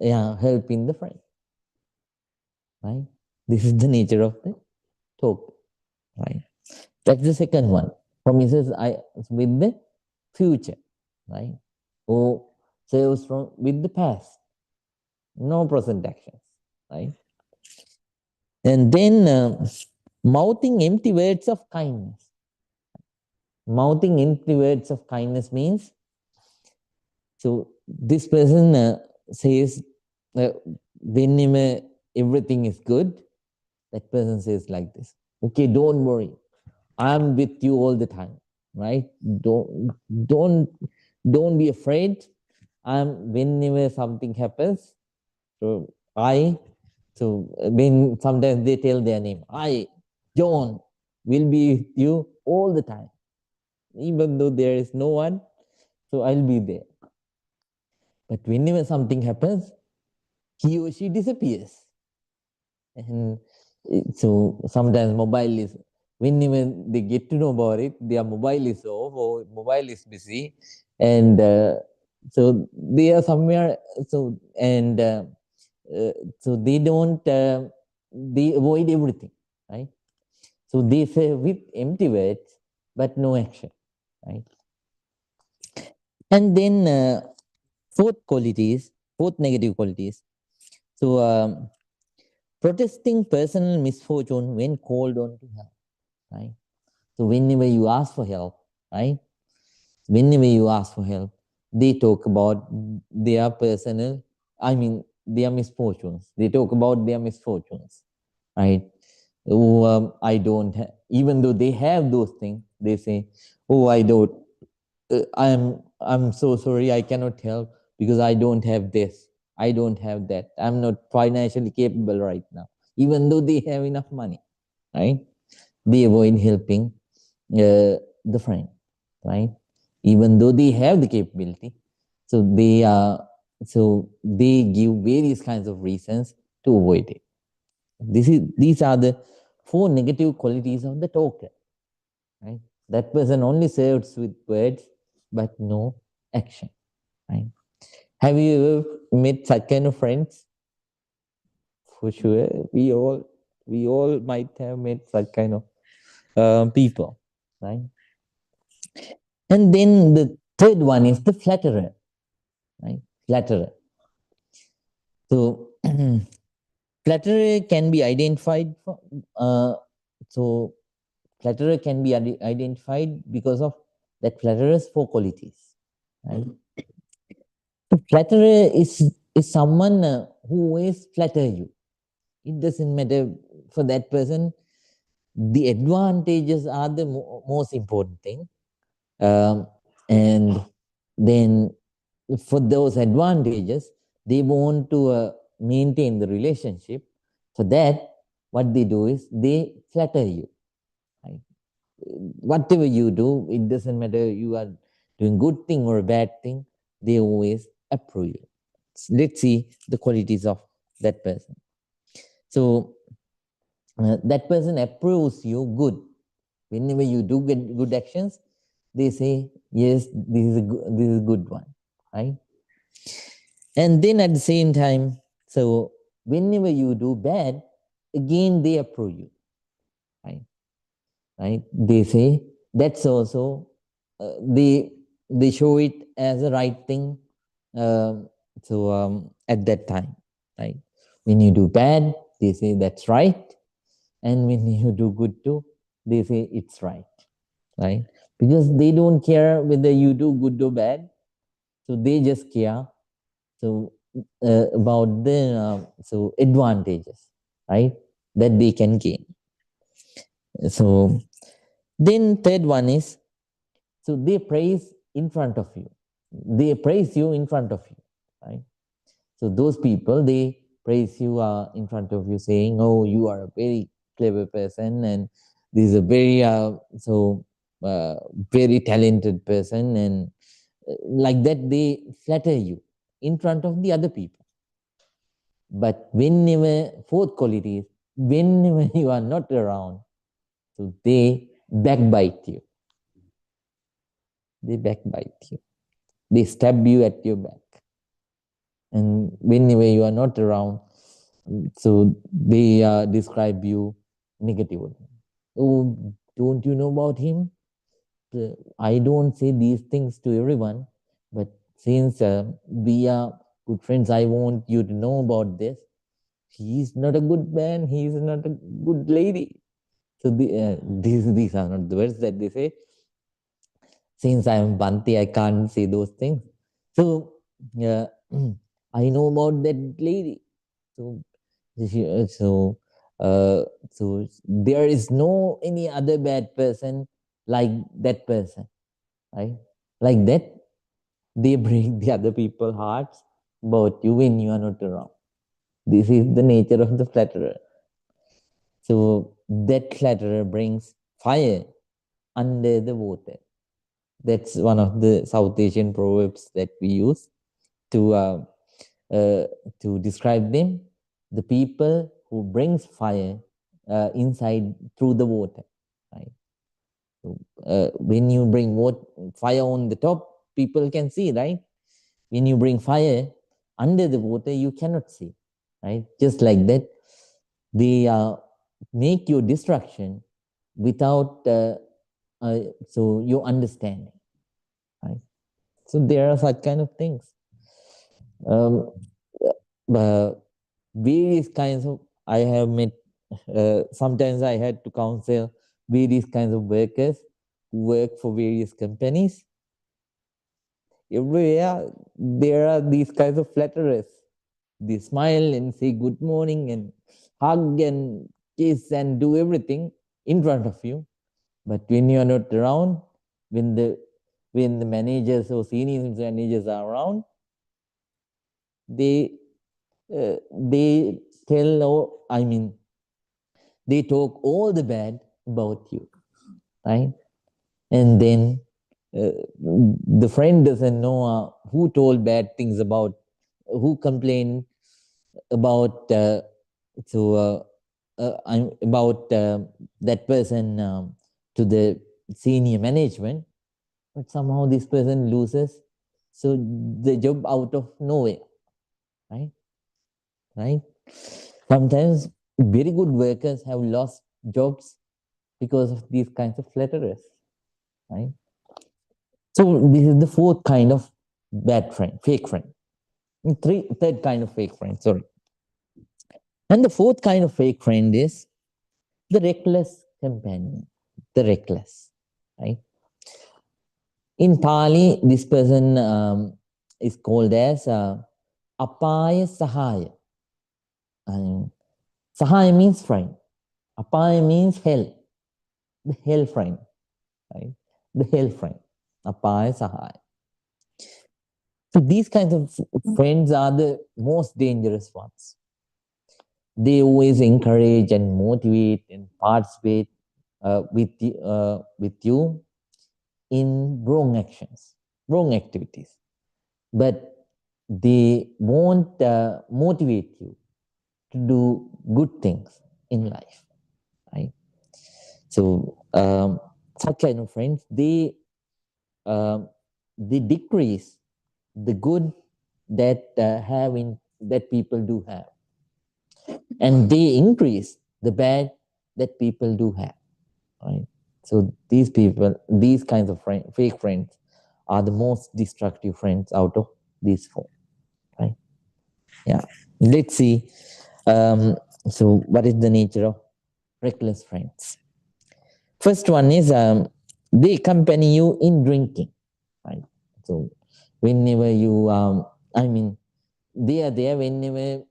helping the friend. Right? This is the nature of the talk. Right? That's the second one. Promises I with the future. Right? Or serves from with the past. No present actions. Right? And then mouthing empty words of kindness. Mouthing empty words of kindness means, so this person says whenever everything is good, that person says like this, okay, don't worry, I'm with you all the time, right? Don't don't be afraid. I'm whenever something happens, so when sometimes they tell their name, I, John, will be with you all the time, even though there is no one, so I'll be there. But whenever something happens, he or she disappears. And so sometimes mobile is, whenever they get to know about it, their mobile is off or mobile is busy. And so they are somewhere, so they don't, they avoid everything, right? So they say with empty words, but no action, right? And then fourth negative qualities. So protesting personal misfortune when called on to help, right? So whenever you ask for help, right? Whenever you ask for help, they talk about their personal, I mean, their misfortunes. They talk about their misfortunes, right? Oh, I don't, even though they have those things, they say, oh, I don't, I'm so sorry, I cannot help because I don't have this, I don't have that, I'm not financially capable right now, even though they have enough money, right? They avoid helping the friend, right? Even though they have the capability, so they give various kinds of reasons to avoid it. These are the four negative qualities of the talker, right? That person only serves with words but no action, right? Have you ever met such kind of friends? For sure, we all might have met such kind of people, right? And then the third one is the flatterer, right? Flatterer. So flatterer can be identified. So flatterer can be identified because of that flatterer's four qualities, right? So flatterer is someone who always flatter you. It doesn't matter for that person. The advantages are the most important thing, and then for those advantages, they want to maintain the relationship. For that, what they do is they flatter you. Right? Whatever you do, it doesn't matter you are doing good thing or a bad thing, they always approve you. Let's see the qualities of that person. So that person approves you good. Whenever you do good actions, they say, yes, this is a good one, right? And then at the same time, so whenever you do bad, again they approve you, right? Right? They say that's also they show it as a right thing. At that time, right? When you do bad, they say that's right, and when you do good too, they say it's right, right? Because they don't care whether you do good or bad, so they just care so about the advantages, right, that they can gain. So then third one is, so they praise in front of you, they praise you in front of you, right? So those people, they praise you in front of you, saying, oh, you are a very clever person, and this is a very very talented person, and like that they flatter you, in front of the other people. But whenever, fourth quality is, whenever you are not around, so they backbite you. They backbite you. They stab you at your back. And whenever you are not around, so they describe you negatively. Oh, don't you know about him? I don't say these things to everyone, but since we are good friends, I want you to know about this. He's not a good man. He's not a good lady. So these are not the words that they say. Since I am Banti, I can't say those things. So I know about that lady. So so there is no any other bad person like that person, right? Like that, they break the other people's hearts about you when you are not around. This is the nature of the flatterer. So that flatterer brings fire under the water. That's one of the South Asian proverbs that we use to describe them. The people who brings fire inside through the water. Right? So, when you bring fire on the top, people can see, right? When you bring fire under the water, you cannot see, right? Just like that, they make your destruction without so your understanding, right? So there are such kind of things. Um, uh, various kinds of, I have met, sometimes I had to counsel various kinds of workers who work for various companies. Everywhere there are these kinds of flatterers. They smile and say good morning and hug and kiss and do everything in front of you. But when you are not around, when the managers or senior managers are around, they they tell, or I mean, they talk all the bad about you, right? And then the friend doesn't know who told bad things about, who complained about about that person to the senior management, but somehow this person loses so the job out of nowhere, right? Right? Sometimes very good workers have lost jobs because of these kinds of flatterers, right? So this is the fourth kind of bad friend, fake friend. Third kind of fake friend, sorry. And the fourth kind of fake friend is the reckless companion, the reckless, right? In Pali, this person is called as Apaya Sahaya. And Sahaya means friend. Apaya means hell, the hell friend, right? The hell friend, Apaya Sahaya. So these kinds of friends are the most dangerous ones. They always encourage and motivate and participate with you in wrong actions, wrong activities, but they won't motivate you to do good things in life, right? So such kind of friends, they decrease the good that that people do have, and they increase the bad that people do have, right? So these people, these kinds of fake friends, are the most destructive friends out of these four, right? Yeah. Let's see. So what is the nature of reckless friends? First one is they accompany you in drinking, right? So whenever you, I mean, they are there whenever,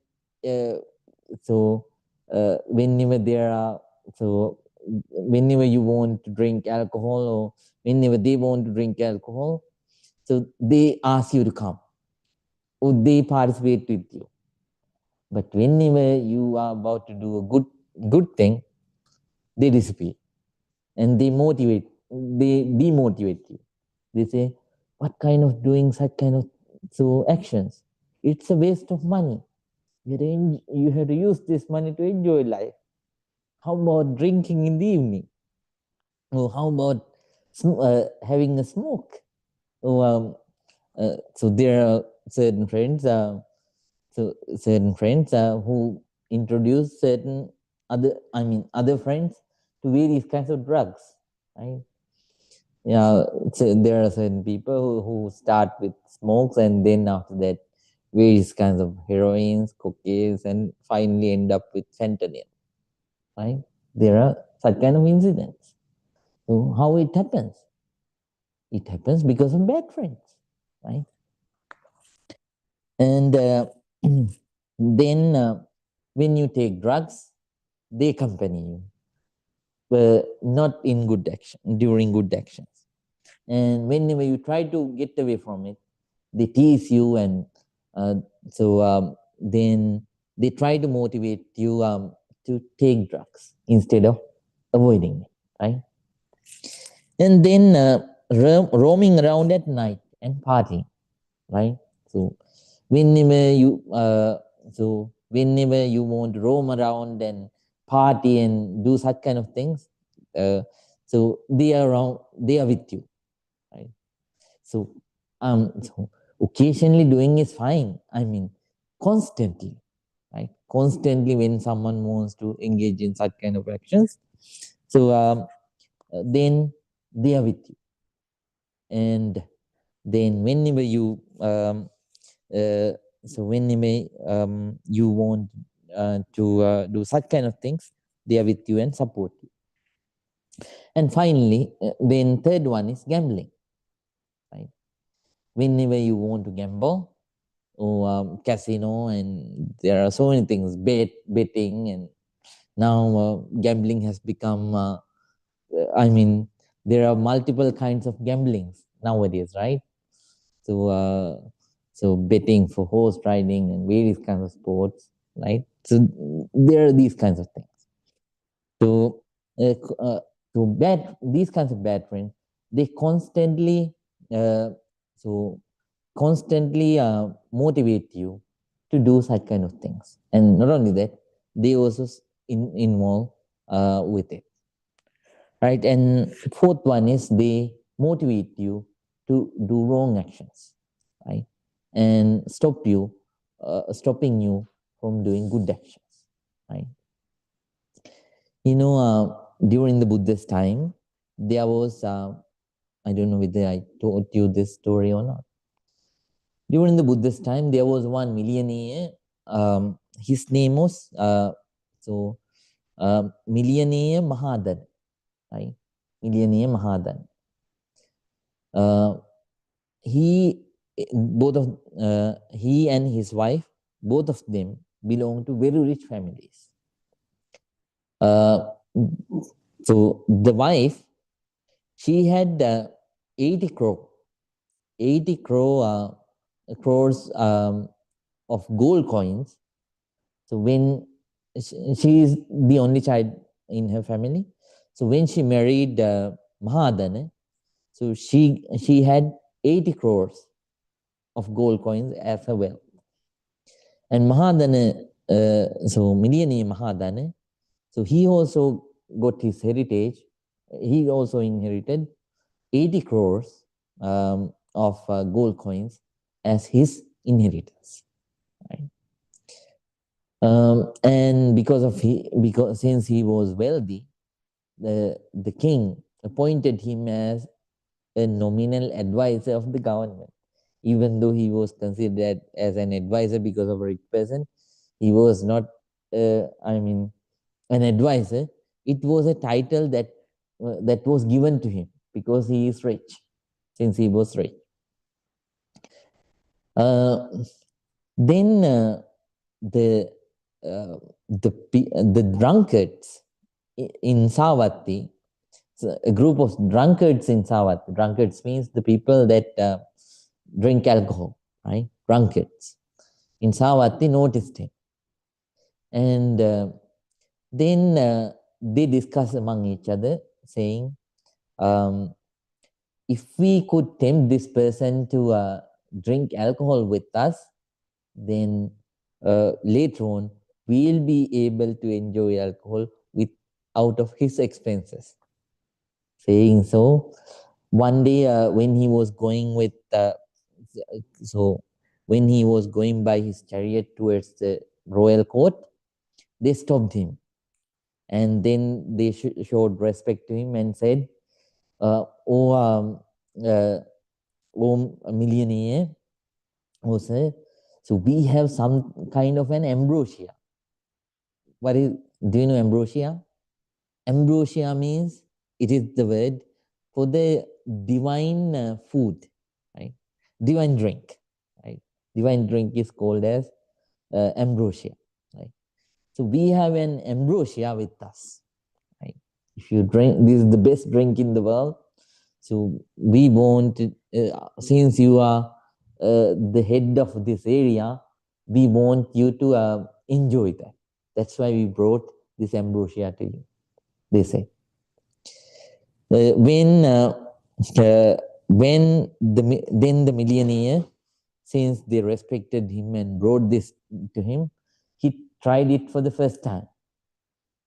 uh, so whenever there are, so whenever you want to drink alcohol or whenever they want to drink alcohol, so they ask you to come or they participate with you. But whenever you are about to do a good thing, they disappear and they demotivate you. They say, what kind of doing such kind of actions? it's a waste of money. You have to use this money to enjoy life. How about drinking in the evening? Or how about having a smoke? Oh, so there are certain friends, who introduce certain other friends to various kinds of drugs, right? Yeah, so there are certain people who start with smokes, and then after that, various kinds of heroines, cocaines, and finally end up with fentanyl, right? There are such kind of incidents. So how it happens? It happens because of bad friends, right? And then when you take drugs, they accompany you, but not in good action, during good actions. And whenever you try to get away from it, they tease you, and uh, then they try to motivate you to take drugs instead of avoiding it, right? And then roaming around at night and partying, right? So whenever you whenever you want to roam around and party and do such kind of things, so they are around, they are with you, right? So so occasionally doing is fine. I mean, constantly, right? Constantly when someone wants to engage in such kind of actions, so then they are with you. And then whenever you uh, whenever you want to do such kind of things, they are with you and support you. And finally, then third one is gambling, right? Whenever you want to gamble, or casino, and there are so many things, betting, and now gambling has become there are multiple kinds of gamblings nowadays, right? So betting for horse riding and various kinds of sports, right? So there are these kinds of things. So these kinds of bad friends, they uh, so constantly motivate you to do such kind of things. And not only that, they also involve with it, right? And fourth one is they motivate you to do wrong actions, right? And stopping you from doing good actions, right? During the Buddha's time, there was I don't know whether I told you this story or not. During the Buddha's time, there was one millionaire. His name was Millionaire Mahadan, right? Millionaire Mahadan. Uh, he he and his wife, both of them belong to very rich families. Uh, so the wife, she had 80 crore, 80 crores of gold coins. So when she is the only child in her family, so when she married Mahadana, so she had 80 crores of gold coins as her wealth. And Mahadana, millionaire Mahadana, so he also got his heritage. He also inherited 80 crores of gold coins as his inheritance. Right? And because since he was wealthy, the king appointed him as a nominal advisor of the government. Even though he was considered as an advisor because of a rich person, he was not, an advisor. It was a title that was given to him because he is rich, since he was rich. Uh, then the the drunkards in Savatthi, so a group of drunkards in Savatthi. Drunkards means the people that drink alcohol, right? Drunkards in Savatthi noticed him, and then they discuss among each other, saying, um, if we could tempt this person to drink alcohol with us, then later on we'll be able to enjoy alcohol with out of his expenses. Saying so, one day when he was going with so when he was going by his chariot towards the royal court, they stopped him, and then they showed respect to him and said, "Oh, uh, oh, millionaire, oh sir, so we have some kind of an ambrosia." What is? Do you know ambrosia? Ambrosia means, it is the word for the divine food, right? Divine drink, right? Divine drink is called as ambrosia, right? So we have an ambrosia with us, right? If you drink, this is the best drink in the world. So we want, since you are the head of this area, we want you to enjoy that. That's why we brought this ambrosia to you, they say. When then the millionaire, since they respected him and brought this to him, he tried it for the first time.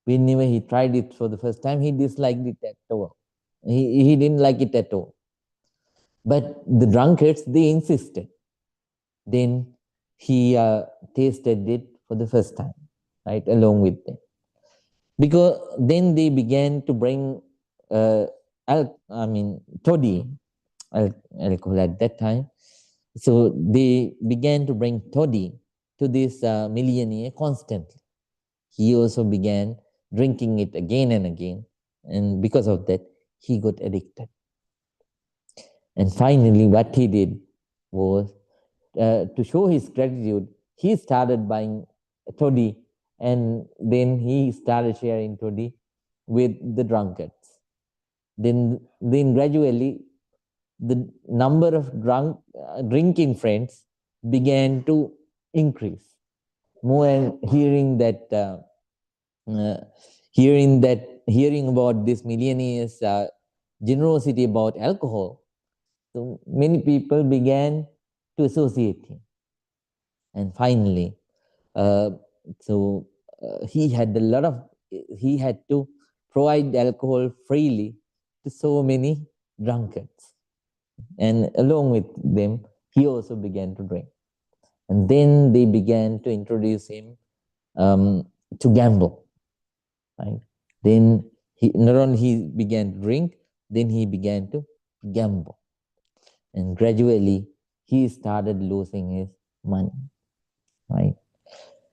Whenever he tried it for the first time, he disliked it at all. He didn't like it at all. But the drunkards, they insisted. Then he tasted it for the first time, right, along with them. Because then they began to bring toddy, alcohol at that time. So they began to bring toddy to this millionaire constantly. He also began drinking it again and again, and because of that, he got addicted. And finally, what he did was, to show his gratitude, he started buying toddy, and then he started sharing toddy with the drunkards. Then gradually, the number of drinking friends began to increase. More and hearing about this millionaire's generosity about alcohol, so many people began to associate him. And finally, he had to provide alcohol freely to so many drunkards. And along with them, he also began to drink. And then they began to introduce him to gamble. Right? Then not only he began to drink, then he began to gamble. And gradually, he started losing his money. Right?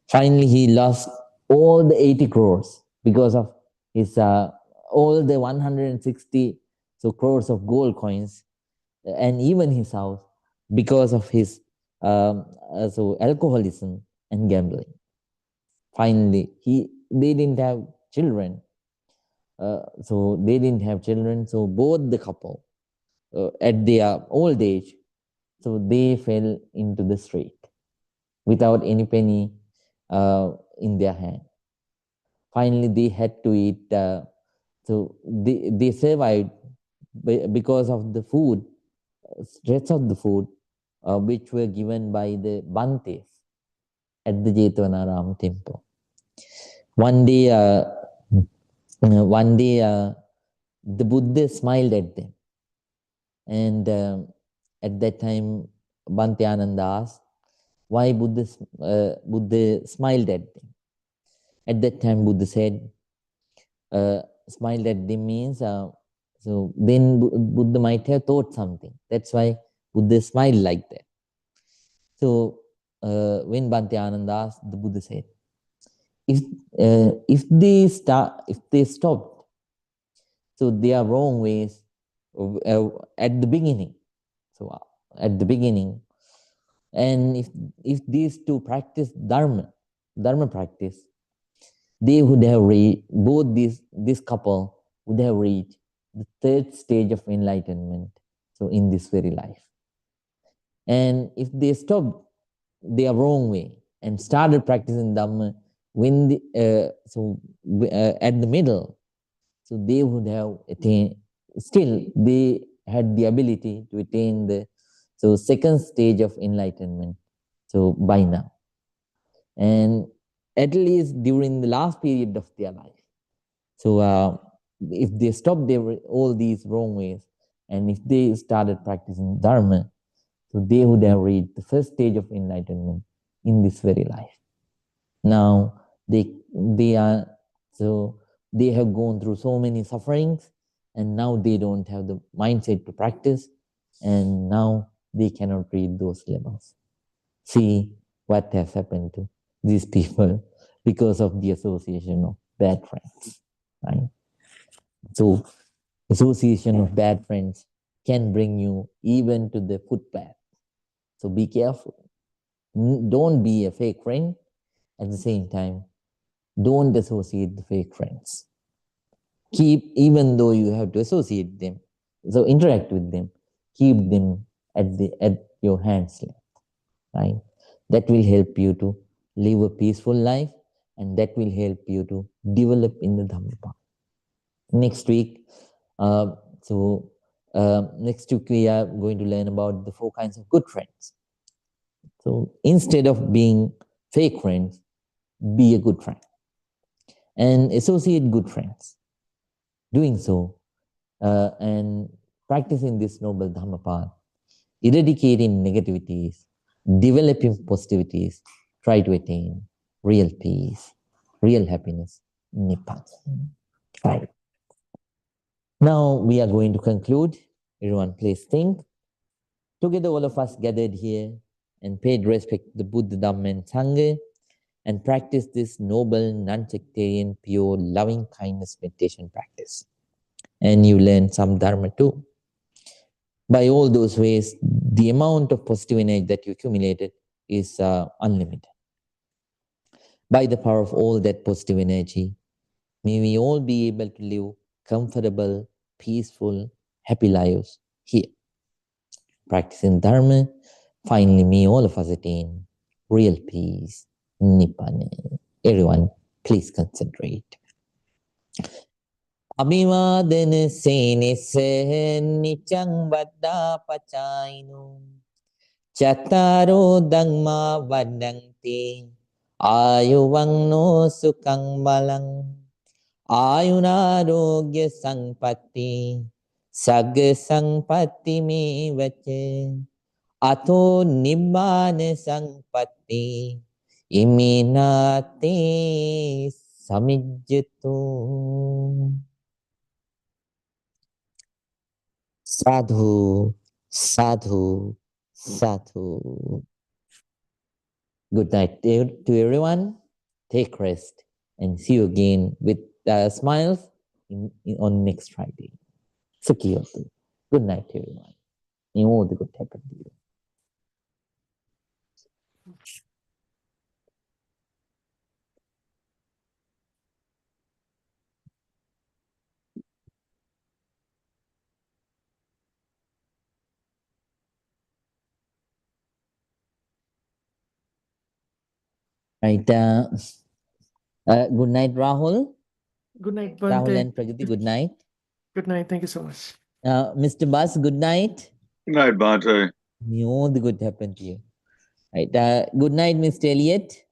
Finally, he lost all the 80 crores because of his all the 160 crores of gold coins, and even his house, because of his alcoholism and gambling. Finally, they didn't have children. So both the couple, at their old age, so they fell into the street without any penny in their hand. Finally, they had to eat. So they survived because of the food, rest of the food, which were given by the Bantes at the Jetavanaram temple. One day, the Buddha smiled at them, and at that time, Bhante Ananda asked, why Buddha smiled at them. At that time, Buddha said, smiled at them means, so then Buddha might have thought something. That's why Buddha smiled like that. So when Bhante Ananda asked, the Buddha said, if they stopped, so they are wrong ways at the beginning. So at the beginning, and if these two practice dharma practice, they would have reached, both this couple would have reached the third stage of enlightenment, so in this very life. And if they stopped their wrong way and started practicing Dhamma at the middle, so they would have attained, still they had the ability to attain the second stage of enlightenment, So by now, and at least during the last period of their life. So if they stop all these wrong ways, and if they started practicing Dharma, so they would have reached the first stage of enlightenment in this very life. Now they have gone through so many sufferings, and now they don't have the mindset to practice, and now they cannot reach those levels. See what has happened to these people because of the association of bad friends, right? So association of bad friends can bring you even to the footpath. So be careful. Don't be a fake friend. At the same time, don't associate the fake friends. Keep, even though you have to associate them, so interact with them, keep them at your hand's length, right? That will help you to live a peaceful life, and that will help you to develop in the Dhamma path. Next week, next week we are going to learn about the 4 kinds of good friends. So instead of being fake friends, be a good friend and associate good friends. Doing so and practicing this noble Dhamma path, eradicating negativities, developing positivities, try to attain real peace, real happiness, Nibbana. Right. Now we are going to conclude. Everyone, please think. Together, all of us gathered here and paid respect to the Buddha, Dhamma, and Sangha, and practice this noble, non-sectarian, pure, loving kindness meditation practice. And you learn some Dharma too. By all those ways, the amount of positive energy that you accumulated is unlimited. By the power of all that positive energy, may we all be able to live comfortable, peaceful, happy lives here. Practicing Dharma, finally may all of us attain real peace, Nibbana. Everyone, please concentrate. Abhivadana senisse niccang vaddha pacayino chattaro dhamma vaddhanti ayuvagno sukhang balang ayunarogya sampatti sagga sampatti me vache ato nibbana sampatti iminati samijjatu. Sadhu, sadhu, sadhu. Good night to everyone. Take rest and see you again with smiles on next Friday. Sukhi hotu. Good night to everyone. May all the good happen to you. Right. Good night, Rahul. Good night, Rahul Bhante. and Pragati, good night. Good night. Thank you so much. Mr. Bas, good night. Good night, Bhante. May all the good happen to you. Right. Good night, Mr. Elliot.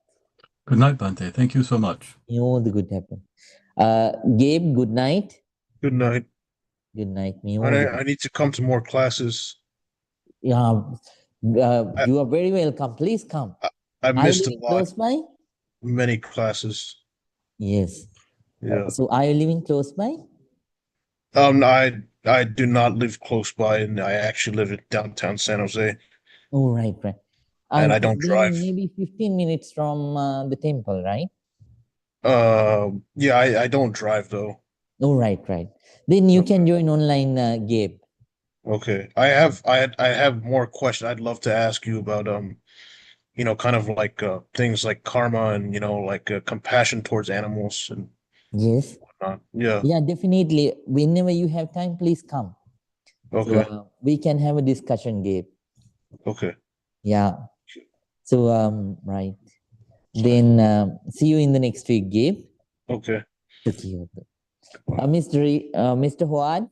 Good night, Bhante. Thank you so much. May all the good happen. Gabe, good night. Good night. Good night. May all the good. I need to come to more classes. Yeah, you are very welcome. Please come. I missed are a you living lot, close by? many classes. Yes. Yeah. So are you living close by? I do not live close by, and I actually live in downtown San Jose. Oh, right. And I don't then drive. Maybe 15 minutes from the temple, right? Yeah, I don't drive though. Oh, right. Then you can join online, Gabe. Okay. I have more questions I'd love to ask you about kind of like things like karma and like compassion towards animals and Yes. whatnot. Yeah. Yeah, definitely. Whenever you have time, please come. Okay. So we can have a discussion, Gabe. Okay. Yeah. So right. Then see you in the next week, Gabe. Okay. Mr. Huad,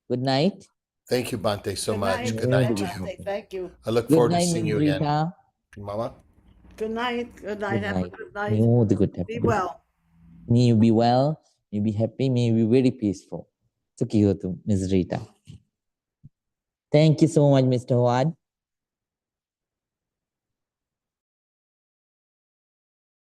good night. Thank you, Bhante, so Good much. night. Good night to Bhante. you. Thank you. I look Good forward night, to seeing Ms. you again. Rita. Mama? Good night. Good night. Good Have a night. good night. May all the good Be happen. well. May you be well, may you be happy, may you be very peaceful. Sukihotu, Ms. Rita. Thank you so much, Mr. Howard.